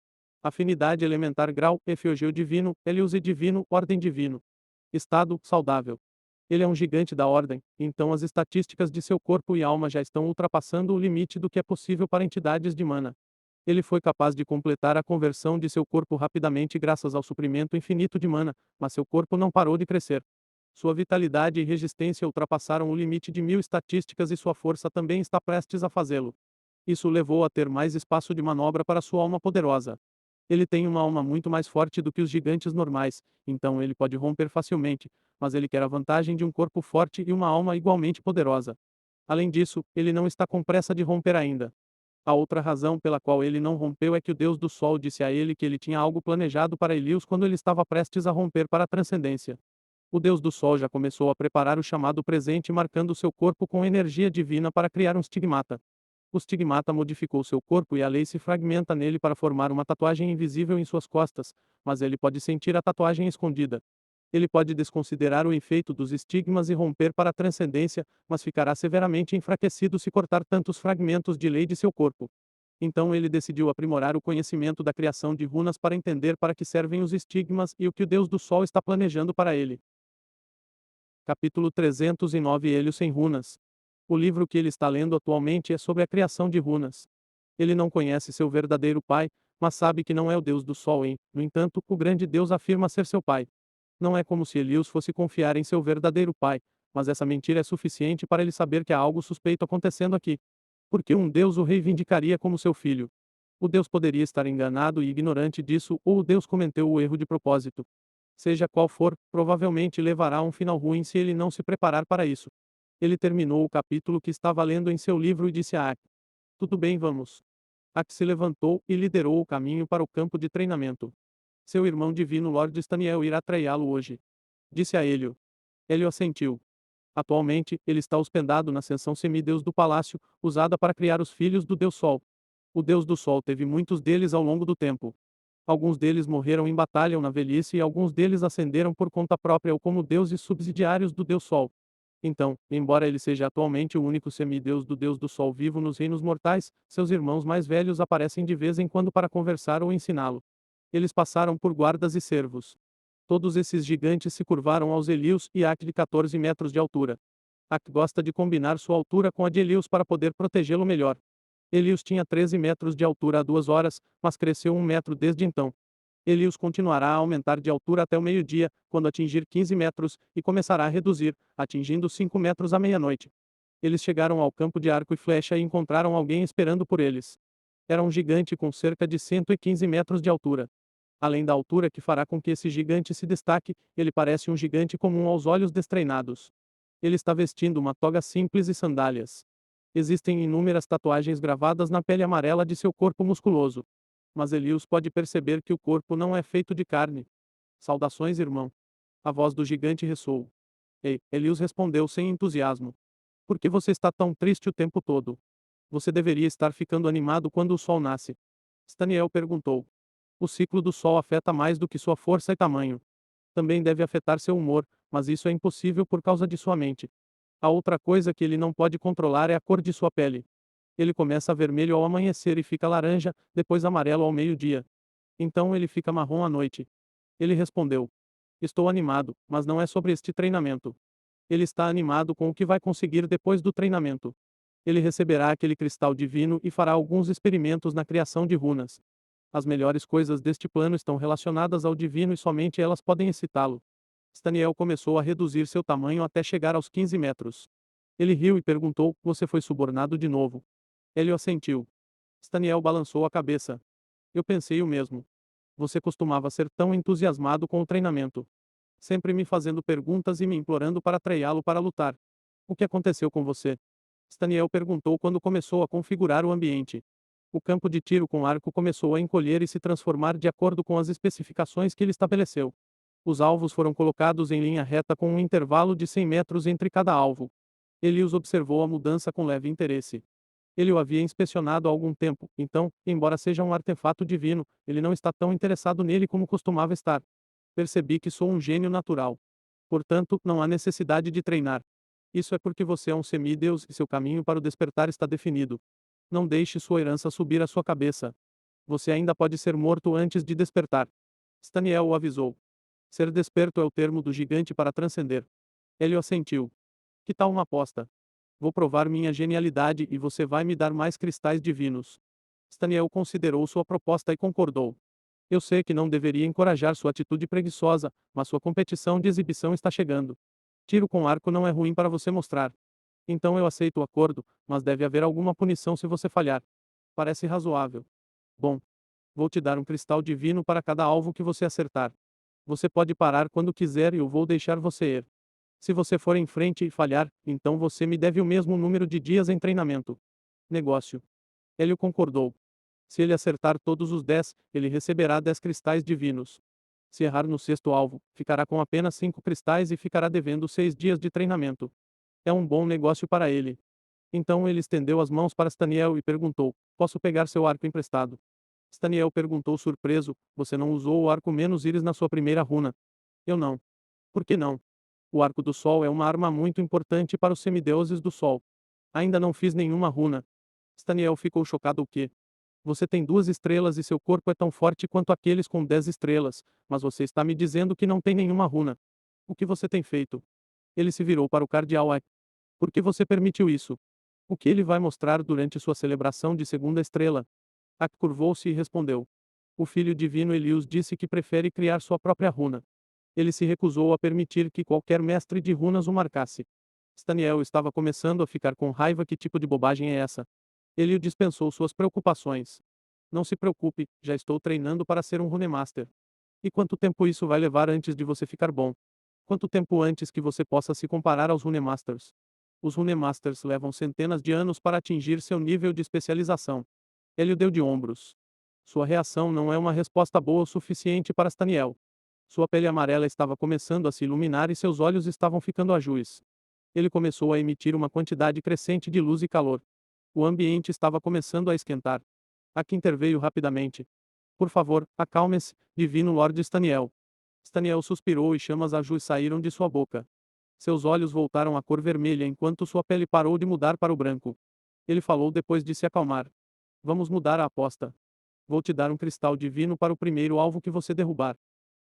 Afinidade elementar grau: Efiogeu divino, Heliose divino, Ordem divino. Estado: saudável. Ele é um gigante da ordem, então as estatísticas de seu corpo e alma já estão ultrapassando o limite do que é possível para entidades de mana. Ele foi capaz de completar a conversão de seu corpo rapidamente graças ao suprimento infinito de mana, mas seu corpo não parou de crescer. Sua vitalidade e resistência ultrapassaram o limite de 1000 estatísticas e sua força também está prestes a fazê-lo. Isso o levou a ter mais espaço de manobra para sua alma poderosa. Ele tem uma alma muito mais forte do que os gigantes normais, então ele pode romper facilmente, mas ele quer a vantagem de um corpo forte e uma alma igualmente poderosa. Além disso, ele não está com pressa de romper ainda. A outra razão pela qual ele não rompeu é que o Deus do Sol disse a ele que ele tinha algo planejado para Helios quando ele estava prestes a romper para a transcendência. O Deus do Sol já começou a preparar o chamado presente marcando seu corpo com energia divina para criar um stigmata. O stigmata modificou seu corpo e a lei se fragmenta nele para formar uma tatuagem invisível em suas costas, mas ele pode sentir a tatuagem escondida. Ele pode desconsiderar o efeito dos estigmas e romper para a transcendência, mas ficará severamente enfraquecido se cortar tantos fragmentos de lei de seu corpo. Então ele decidiu aprimorar o conhecimento da criação de runas para entender para que servem os estigmas e o que o Deus do Sol está planejando para ele. Capítulo 309 Helios sem runas. O livro que ele está lendo atualmente é sobre a criação de runas. Ele não conhece seu verdadeiro pai, mas sabe que não é o Deus do Sol no entanto, o grande Deus afirma ser seu pai. Não é como se Helios fosse confiar em seu verdadeiro pai, mas essa mentira é suficiente para ele saber que há algo suspeito acontecendo aqui. Porque um Deus o reivindicaria como seu filho? O Deus poderia estar enganado e ignorante disso, ou o Deus cometeu o erro de propósito. Seja qual for, provavelmente levará a um final ruim se ele não se preparar para isso. Ele terminou o capítulo que estava lendo em seu livro e disse a Ak: Tudo bem, vamos. Ak se levantou e liderou o caminho para o campo de treinamento. Seu irmão divino Lord Staniel irá traiá-lo hoje. Disse a Hélio. Hélio assentiu. Atualmente, ele está hospedado na ascensão semideus do palácio, usada para criar os filhos do Deus Sol. O Deus do Sol teve muitos deles ao longo do tempo. Alguns deles morreram em batalha ou na velhice e alguns deles ascenderam por conta própria ou como deuses subsidiários do Deus Sol. Então, embora ele seja atualmente o único semideus do Deus do Sol vivo nos reinos mortais, seus irmãos mais velhos aparecem de vez em quando para conversar ou ensiná-lo. Eles passaram por guardas e servos. Todos esses gigantes se curvaram aos Helios e Ak de 14 metros de altura. Ak gosta de combinar sua altura com a de Helios para poder protegê-lo melhor. Helios tinha 13 metros de altura há 2 horas, mas cresceu 1 metro desde então. Helios continuará a aumentar de altura até o meio-dia, quando atingir 15 metros, e começará a reduzir, atingindo 5 metros à meia-noite. Eles chegaram ao campo de arco e flecha e encontraram alguém esperando por eles. Era um gigante com cerca de 115 metros de altura. Além da altura que fará com que esse gigante se destaque, ele parece um gigante comum aos olhos destreinados. Ele está vestindo uma toga simples e sandálias. Existem inúmeras tatuagens gravadas na pele amarela de seu corpo musculoso. Mas Helios pode perceber que o corpo não é feito de carne. Saudações, irmão. A voz do gigante ressoou. Ei, Helios respondeu sem entusiasmo. Por que você está tão triste o tempo todo? Você deveria estar ficando animado quando o sol nasce. Staniel perguntou. O ciclo do sol afeta mais do que sua força e tamanho. Também deve afetar seu humor, mas isso é impossível por causa de sua mente. A outra coisa que ele não pode controlar é a cor de sua pele. Ele começa vermelho ao amanhecer e fica laranja, depois amarelo ao meio-dia. Então ele fica marrom à noite. Ele respondeu. Estou animado, mas não é sobre este treinamento. Ele está animado com o que vai conseguir depois do treinamento. Ele receberá aquele cristal divino e fará alguns experimentos na criação de runas. As melhores coisas deste plano estão relacionadas ao divino e somente elas podem excitá-lo. Staniel começou a reduzir seu tamanho até chegar aos 15 metros. Ele riu e perguntou: Você foi subornado de novo? Ele assentiu. Staniel balançou a cabeça. Eu pensei o mesmo. Você costumava ser tão entusiasmado com o treinamento. Sempre me fazendo perguntas e me implorando para treiná-lo para lutar. O que aconteceu com você? Staniel perguntou quando começou a configurar o ambiente. O campo de tiro com arco começou a encolher e se transformar de acordo com as especificações que ele estabeleceu. Os alvos foram colocados em linha reta com um intervalo de 100 metros entre cada alvo. Elius observou a mudança com leve interesse. Ele o havia inspecionado há algum tempo, então, embora seja um artefato divino, ele não está tão interessado nele como costumava estar. Percebi que sou um gênio natural. Portanto, não há necessidade de treinar. Isso é porque você é um semideus e seu caminho para o despertar está definido. Não deixe sua herança subir à sua cabeça. Você ainda pode ser morto antes de despertar. Staniel o avisou. Ser desperto é o termo do gigante para transcender. Ele assentiu. Que tal uma aposta? Vou provar minha genialidade e você vai me dar mais cristais divinos. Staniel considerou sua proposta e concordou. Eu sei que não deveria encorajar sua atitude preguiçosa, mas sua competição de exibição está chegando. Tiro com arco não é ruim para você mostrar. Então eu aceito o acordo, mas deve haver alguma punição se você falhar. Parece razoável. Bom. Vou te dar um cristal divino para cada alvo que você acertar. Você pode parar quando quiser e eu vou deixar você ir. Se você for em frente e falhar, então você me deve o mesmo número de dias em treinamento. Negócio. Ele concordou. Se ele acertar todos os 10, ele receberá 10 cristais divinos. Se errar no sexto alvo, ficará com apenas 5 cristais e ficará devendo 6 dias de treinamento. É um bom negócio para ele. Então ele estendeu as mãos para Staniel e perguntou: Posso pegar seu arco emprestado? Staniel perguntou surpreso: Você não usou o arco menos íris na sua primeira runa? Eu não. Por que não? O arco do sol é uma arma muito importante para os semideuses do sol. Ainda não fiz nenhuma runa. Staniel ficou chocado o quê? Você tem 2 estrelas e seu corpo é tão forte quanto aqueles com 10 estrelas, mas você está me dizendo que não tem nenhuma runa. O que você tem feito? Ele se virou para o cardeal Ak. Por que você permitiu isso? O que ele vai mostrar durante sua celebração de segunda estrela? Ak curvou-se e respondeu. O filho divino Elius disse que prefere criar sua própria runa. Ele se recusou a permitir que qualquer mestre de runas o marcasse. Staniel estava começando a ficar com raiva. Que tipo de bobagem é essa? Ele o dispensou suas preocupações. Não se preocupe, já estou treinando para ser um runemaster. E quanto tempo isso vai levar antes de você ficar bom? Quanto tempo antes que você possa se comparar aos runemasters? Os runemasters levam centenas de anos para atingir seu nível de especialização. Ele o deu de ombros. Sua reação não é uma resposta boa o suficiente para Staniel. Sua pele amarela estava começando a se iluminar e seus olhos estavam ficando azuis. Ele começou a emitir uma quantidade crescente de luz e calor. O ambiente estava começando a esquentar. Aki interveio rapidamente. Por favor, acalme-se, divino Lord Staniel. Staniel suspirou e chamas azuis saíram de sua boca. Seus olhos voltaram à cor vermelha enquanto sua pele parou de mudar para o branco. Ele falou depois de se acalmar. Vamos mudar a aposta. Vou te dar um cristal divino para o primeiro alvo que você derrubar.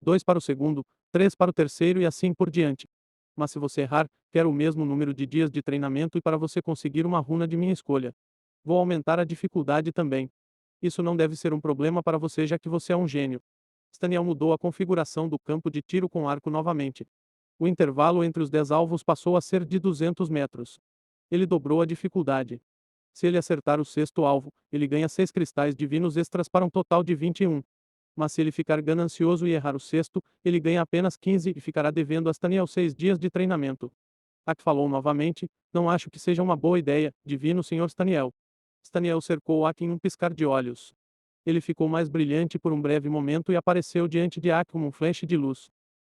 2 para o segundo, 3 para o terceiro e assim por diante. Mas se você errar, quero o mesmo número de dias de treinamento e para você conseguir uma runa de minha escolha. Vou aumentar a dificuldade também. Isso não deve ser um problema para você já que você é um gênio. Staniel mudou a configuração do campo de tiro com arco novamente. O intervalo entre os 10 alvos passou a ser de 200 metros. Ele dobrou a dificuldade. Se ele acertar o sexto alvo, ele ganha 6 cristais divinos extras para um total de 21. Mas se ele ficar ganancioso e errar o sexto, ele ganha apenas 15 e ficará devendo a Staniel 6 dias de treinamento. Ak falou novamente, não acho que seja uma boa ideia, divino senhor Staniel. Staniel cercou Ak em um piscar de olhos. Ele ficou mais brilhante por um breve momento e apareceu diante de Ak como um flash de luz.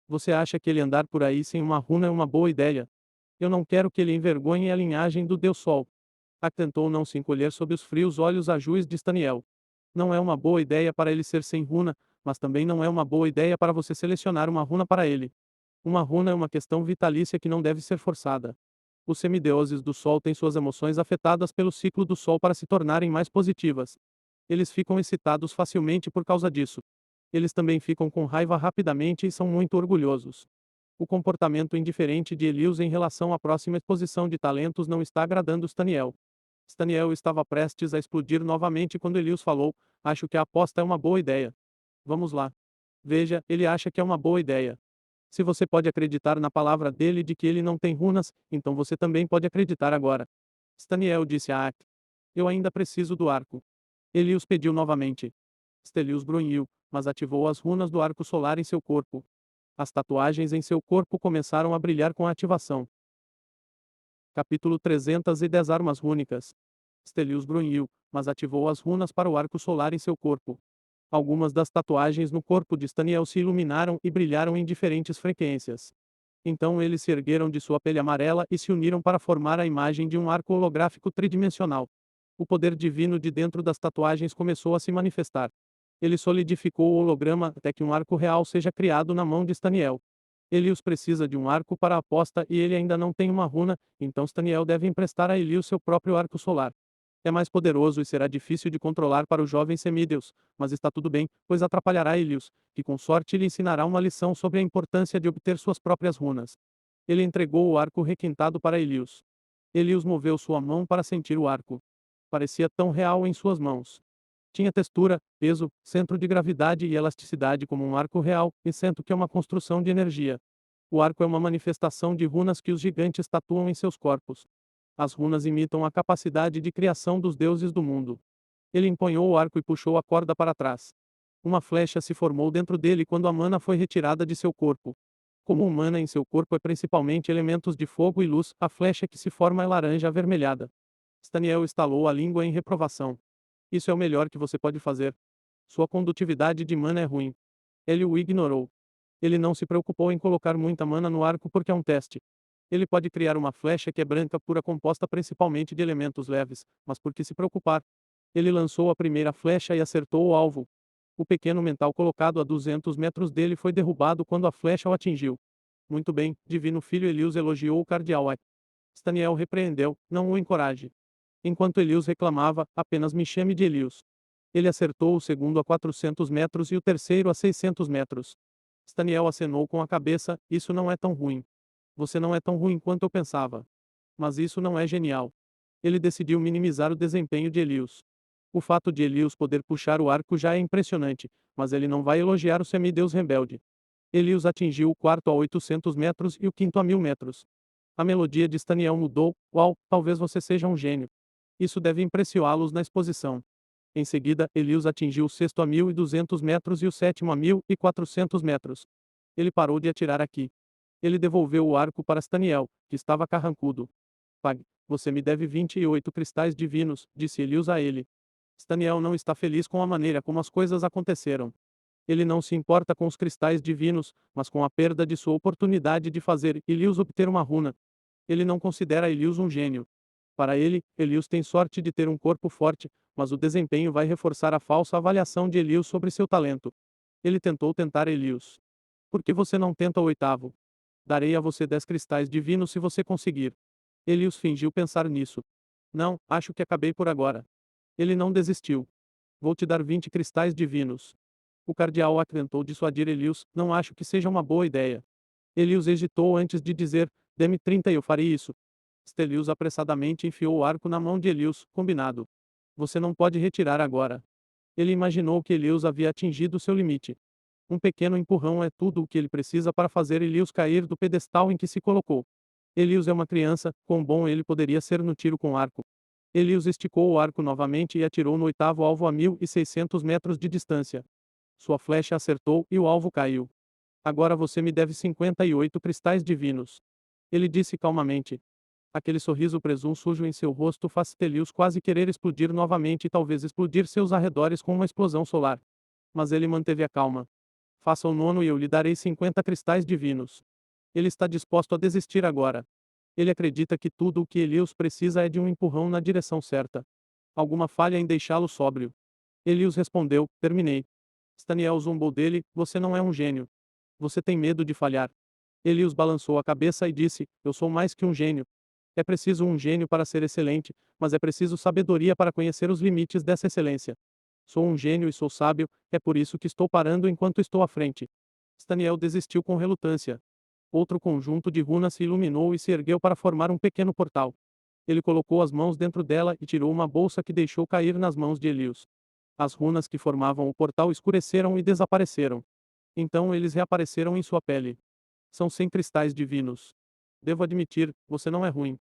Você acha que ele andar por aí sem uma runa é uma boa ideia? Eu não quero que ele envergonhe a linhagem do Deus Sol. Ak tentou não se encolher sob os frios olhos azuis de Staniel. Não é uma boa ideia para ele ser sem runa, mas também não é uma boa ideia para você selecionar uma runa para ele. Uma runa é uma questão vitalícia que não deve ser forçada. Os semideuses do Sol têm suas emoções afetadas pelo ciclo do Sol para se tornarem mais positivas. Eles ficam excitados facilmente por causa disso. Eles também ficam com raiva rapidamente e são muito orgulhosos. O comportamento indiferente de Elius em relação à próxima exposição de talentos não está agradando Staniel. Staniel estava prestes a explodir novamente quando Elius falou: acho que a aposta é uma boa ideia. Vamos lá. Veja, ele acha que é uma boa ideia. Se você pode acreditar na palavra dele de que ele não tem runas, então você também pode acreditar agora. Staniel disse a Ak. Eu ainda preciso do arco. Elius pediu novamente. Stelius grunhiu, mas ativou as runas do arco solar em seu corpo. As tatuagens em seu corpo começaram a brilhar com a ativação. Capítulo 310 Armas Rúnicas. Stelius grunhiu, mas ativou as runas para o arco solar em seu corpo. Algumas das tatuagens no corpo de Staniel se iluminaram e brilharam em diferentes frequências. Então eles se ergueram de sua pele amarela e se uniram para formar a imagem de um arco holográfico tridimensional. O poder divino de dentro das tatuagens começou a se manifestar. Ele solidificou o holograma até que um arco real seja criado na mão de Staniel. Elius precisa de um arco para a aposta e ele ainda não tem uma runa, então Staniel deve emprestar a Elius seu próprio arco solar. É mais poderoso e será difícil de controlar para o jovem semideus, mas está tudo bem, pois atrapalhará Elius, que com sorte lhe ensinará uma lição sobre a importância de obter suas próprias runas. Ele entregou o arco requintado para Elius. Elius moveu sua mão para sentir o arco. Parecia tão real em suas mãos. Tinha textura, peso, centro de gravidade e elasticidade como um arco real, e sinto que é uma construção de energia. O arco é uma manifestação de runas que os gigantes tatuam em seus corpos. As runas imitam a capacidade de criação dos deuses do mundo. Ele empunhou o arco e puxou a corda para trás. Uma flecha se formou dentro dele quando a mana foi retirada de seu corpo. Como o mana em seu corpo é principalmente elementos de fogo e luz, a flecha que se forma é laranja avermelhada. Staniel estalou a língua em reprovação. Isso é o melhor que você pode fazer. Sua condutividade de mana é ruim. Ele o ignorou. Ele não se preocupou em colocar muita mana no arco porque é um teste. Ele pode criar uma flecha que é branca pura composta principalmente de elementos leves, mas por que se preocupar? Ele lançou a primeira flecha e acertou o alvo. O pequeno mental colocado a 200 metros dele foi derrubado quando a flecha o atingiu. Muito bem, divino filho Elius elogiou o cardeal. Staniel repreendeu, não o encoraje. Enquanto Elius reclamava, apenas me chame de Elius. Ele acertou o segundo a 400 metros e o terceiro a 600 metros. Staniel acenou com a cabeça, isso não é tão ruim. Você não é tão ruim quanto eu pensava. Mas isso não é genial. Ele decidiu minimizar o desempenho de Elius. O fato de Elius poder puxar o arco já é impressionante, mas ele não vai elogiar o semideus rebelde. Elius atingiu o quarto a 800 metros e o quinto a 1000 metros. A melodia de Staniel mudou, uau, talvez você seja um gênio. Isso deve impressioná-los na exposição. Em seguida, Elius atingiu o sexto a 1200 metros e o sétimo a 1400 metros. Ele parou de atirar aqui. Ele devolveu o arco para Staniel, que estava carrancudo. Pag, você me deve 28 cristais divinos, disse Elius a ele. Staniel não está feliz com a maneira como as coisas aconteceram. Ele não se importa com os cristais divinos, mas com a perda de sua oportunidade de fazer Elius obter uma runa. Ele não considera Elius um gênio. Para ele, Elius tem sorte de ter um corpo forte, mas o desempenho vai reforçar a falsa avaliação de Elius sobre seu talento. Ele tentar Elius. Por que você não tenta o oitavo? Darei a você 10 cristais divinos se você conseguir. Elius fingiu pensar nisso. Não, acho que acabei por agora. Ele não desistiu. Vou te dar 20 cristais divinos. O cardeal tentou dissuadir Elius, não acho que seja uma boa ideia. Elius hesitou antes de dizer, dê-me 30 e eu farei isso. Stelius apressadamente enfiou o arco na mão de Elius, combinado. Você não pode retirar agora. Ele imaginou que Elius havia atingido seu limite. Um pequeno empurrão é tudo o que ele precisa para fazer Elius cair do pedestal em que se colocou. Elius é uma criança, quão bom ele poderia ser no tiro com arco. Elius esticou o arco novamente e atirou no oitavo alvo a 1.600 metros de distância. Sua flecha acertou e o alvo caiu. Agora você me deve 58 cristais divinos. Ele disse calmamente. Aquele sorriso presunçoso em seu rosto faz Stelius quase querer explodir novamente e talvez explodir seus arredores com uma explosão solar. Mas ele manteve a calma. Faça o nono e eu lhe darei 50 cristais divinos. Ele está disposto a desistir agora. Ele acredita que tudo o que Elius precisa é de um empurrão na direção certa. Alguma falha em deixá-lo sóbrio. Elius respondeu, terminei. Staniel zombou dele, você não é um gênio. Você tem medo de falhar. Elius balançou a cabeça e disse, eu sou mais que um gênio. É preciso um gênio para ser excelente, mas é preciso sabedoria para conhecer os limites dessa excelência. Sou um gênio e sou sábio, é por isso que estou parando enquanto estou à frente. Staniel desistiu com relutância. Outro conjunto de runas se iluminou e se ergueu para formar um pequeno portal. Ele colocou as mãos dentro dela e tirou uma bolsa que deixou cair nas mãos de Elius. As runas que formavam o portal escureceram e desapareceram. Então eles reapareceram em sua pele. São 100 cristais divinos. Devo admitir, você não é ruim.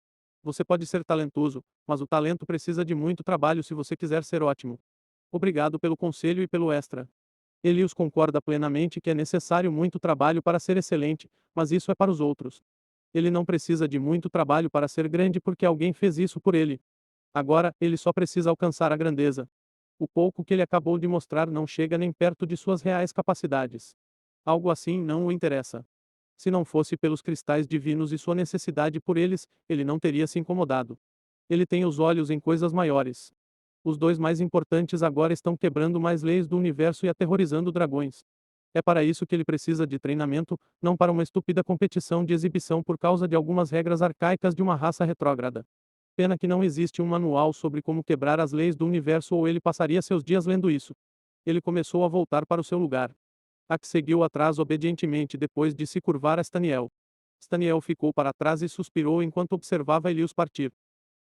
Você pode ser talentoso, mas o talento precisa de muito trabalho se você quiser ser ótimo. Obrigado pelo conselho e pelo extra. Elius concorda plenamente que é necessário muito trabalho para ser excelente, mas isso é para os outros. Ele não precisa de muito trabalho para ser grande porque alguém fez isso por ele. Agora, ele só precisa alcançar a grandeza. O pouco que ele acabou de mostrar não chega nem perto de suas reais capacidades. Algo assim não o interessa. Se não fosse pelos cristais divinos e sua necessidade por eles, ele não teria se incomodado. Ele tem os olhos em coisas maiores. Os dois mais importantes agora estão quebrando mais leis do universo e aterrorizando dragões. É para isso que ele precisa de treinamento, não para uma estúpida competição de exibição por causa de algumas regras arcaicas de uma raça retrógrada. Pena que não existe um manual sobre como quebrar as leis do universo ou ele passaria seus dias lendo isso. Ele começou a voltar para o seu lugar. Ak seguiu atrás obedientemente depois de se curvar a Staniel. Staniel ficou para trás e suspirou enquanto observava Elius partir.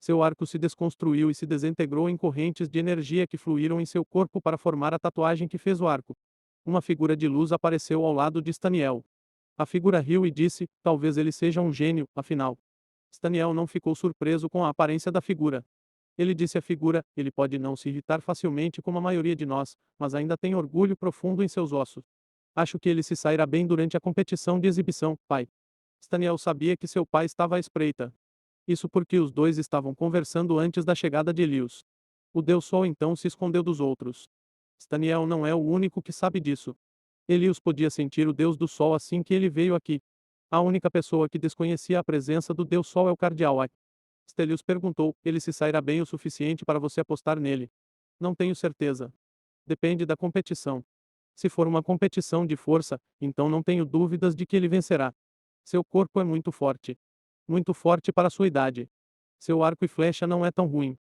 Seu arco se desconstruiu e se desintegrou em correntes de energia que fluíram em seu corpo para formar a tatuagem que fez o arco. Uma figura de luz apareceu ao lado de Staniel. A figura riu e disse, talvez ele seja um gênio, afinal. Staniel não ficou surpreso com a aparência da figura. Ele disse à figura, ele pode não se irritar facilmente como a maioria de nós, mas ainda tem orgulho profundo em seus ossos. Acho que ele se sairá bem durante a competição de exibição, pai. Staniel sabia que seu pai estava à espreita. Isso porque os dois estavam conversando antes da chegada de Elius. O Deus Sol então se escondeu dos outros. Staniel não é o único que sabe disso. Elius podia sentir o Deus do Sol assim que ele veio aqui. A única pessoa que desconhecia a presença do Deus Sol é o Cardeal Ak. Stelius perguntou, ele se sairá bem o suficiente para você apostar nele? Não tenho certeza. Depende da competição. Se for uma competição de força, então não tenho dúvidas de que ele vencerá. Seu corpo é muito forte. Muito forte para sua idade. Seu arco e flecha não é tão ruim.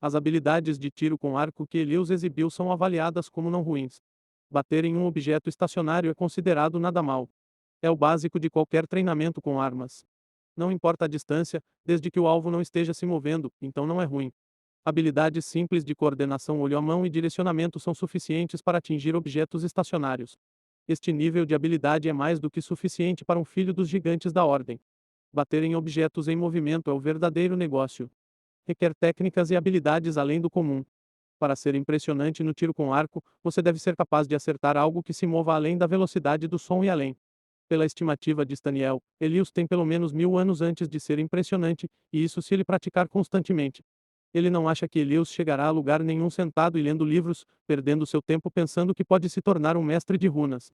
As habilidades de tiro com arco que Elius exibiu são avaliadas como não ruins. Bater em um objeto estacionário é considerado nada mal. É o básico de qualquer treinamento com armas. Não importa a distância, desde que o alvo não esteja se movendo, então não é ruim. Habilidades simples de coordenação olho-a-mão e direcionamento são suficientes para atingir objetos estacionários. Este nível de habilidade é mais do que suficiente para um filho dos gigantes da ordem. Bater em objetos em movimento é o verdadeiro negócio. Requer técnicas e habilidades além do comum. Para ser impressionante no tiro com arco, você deve ser capaz de acertar algo que se mova além da velocidade do som e além. Pela estimativa de Staniel, Elius tem pelo menos 1000 anos antes de ser impressionante, e isso se ele praticar constantemente. Ele não acha que Elias chegará a lugar nenhum sentado e lendo livros, perdendo seu tempo pensando que pode se tornar um mestre de runas.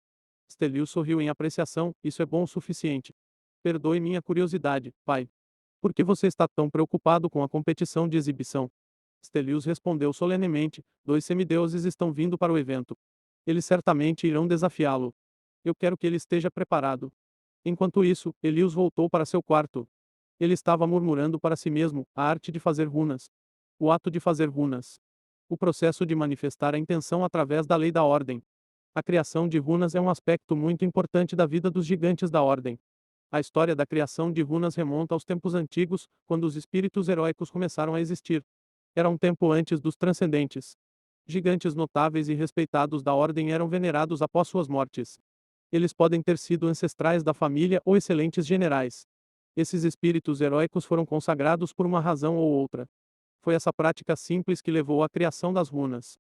Stelios sorriu em apreciação, isso é bom o suficiente. Perdoe minha curiosidade, pai. Por que você está tão preocupado com a competição de exibição? Stelios respondeu solenemente, 2 semideuses estão vindo para o evento. Eles certamente irão desafiá-lo. Eu quero que ele esteja preparado. Enquanto isso, Elias voltou para seu quarto. Ele estava murmurando para si mesmo, a arte de fazer runas. O ato de fazer runas. O processo de manifestar a intenção através da lei da ordem. A criação de runas é um aspecto muito importante da vida dos gigantes da ordem. A história da criação de runas remonta aos tempos antigos, quando os espíritos heróicos começaram a existir. Era um tempo antes dos transcendentes. Gigantes notáveis e respeitados da ordem eram venerados após suas mortes. Eles podem ter sido ancestrais da família ou excelentes generais. Esses espíritos heróicos foram consagrados por uma razão ou outra. Foi essa prática simples que levou à criação das runas.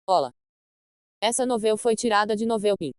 Olá. Essa novela foi tirada de Novelpin.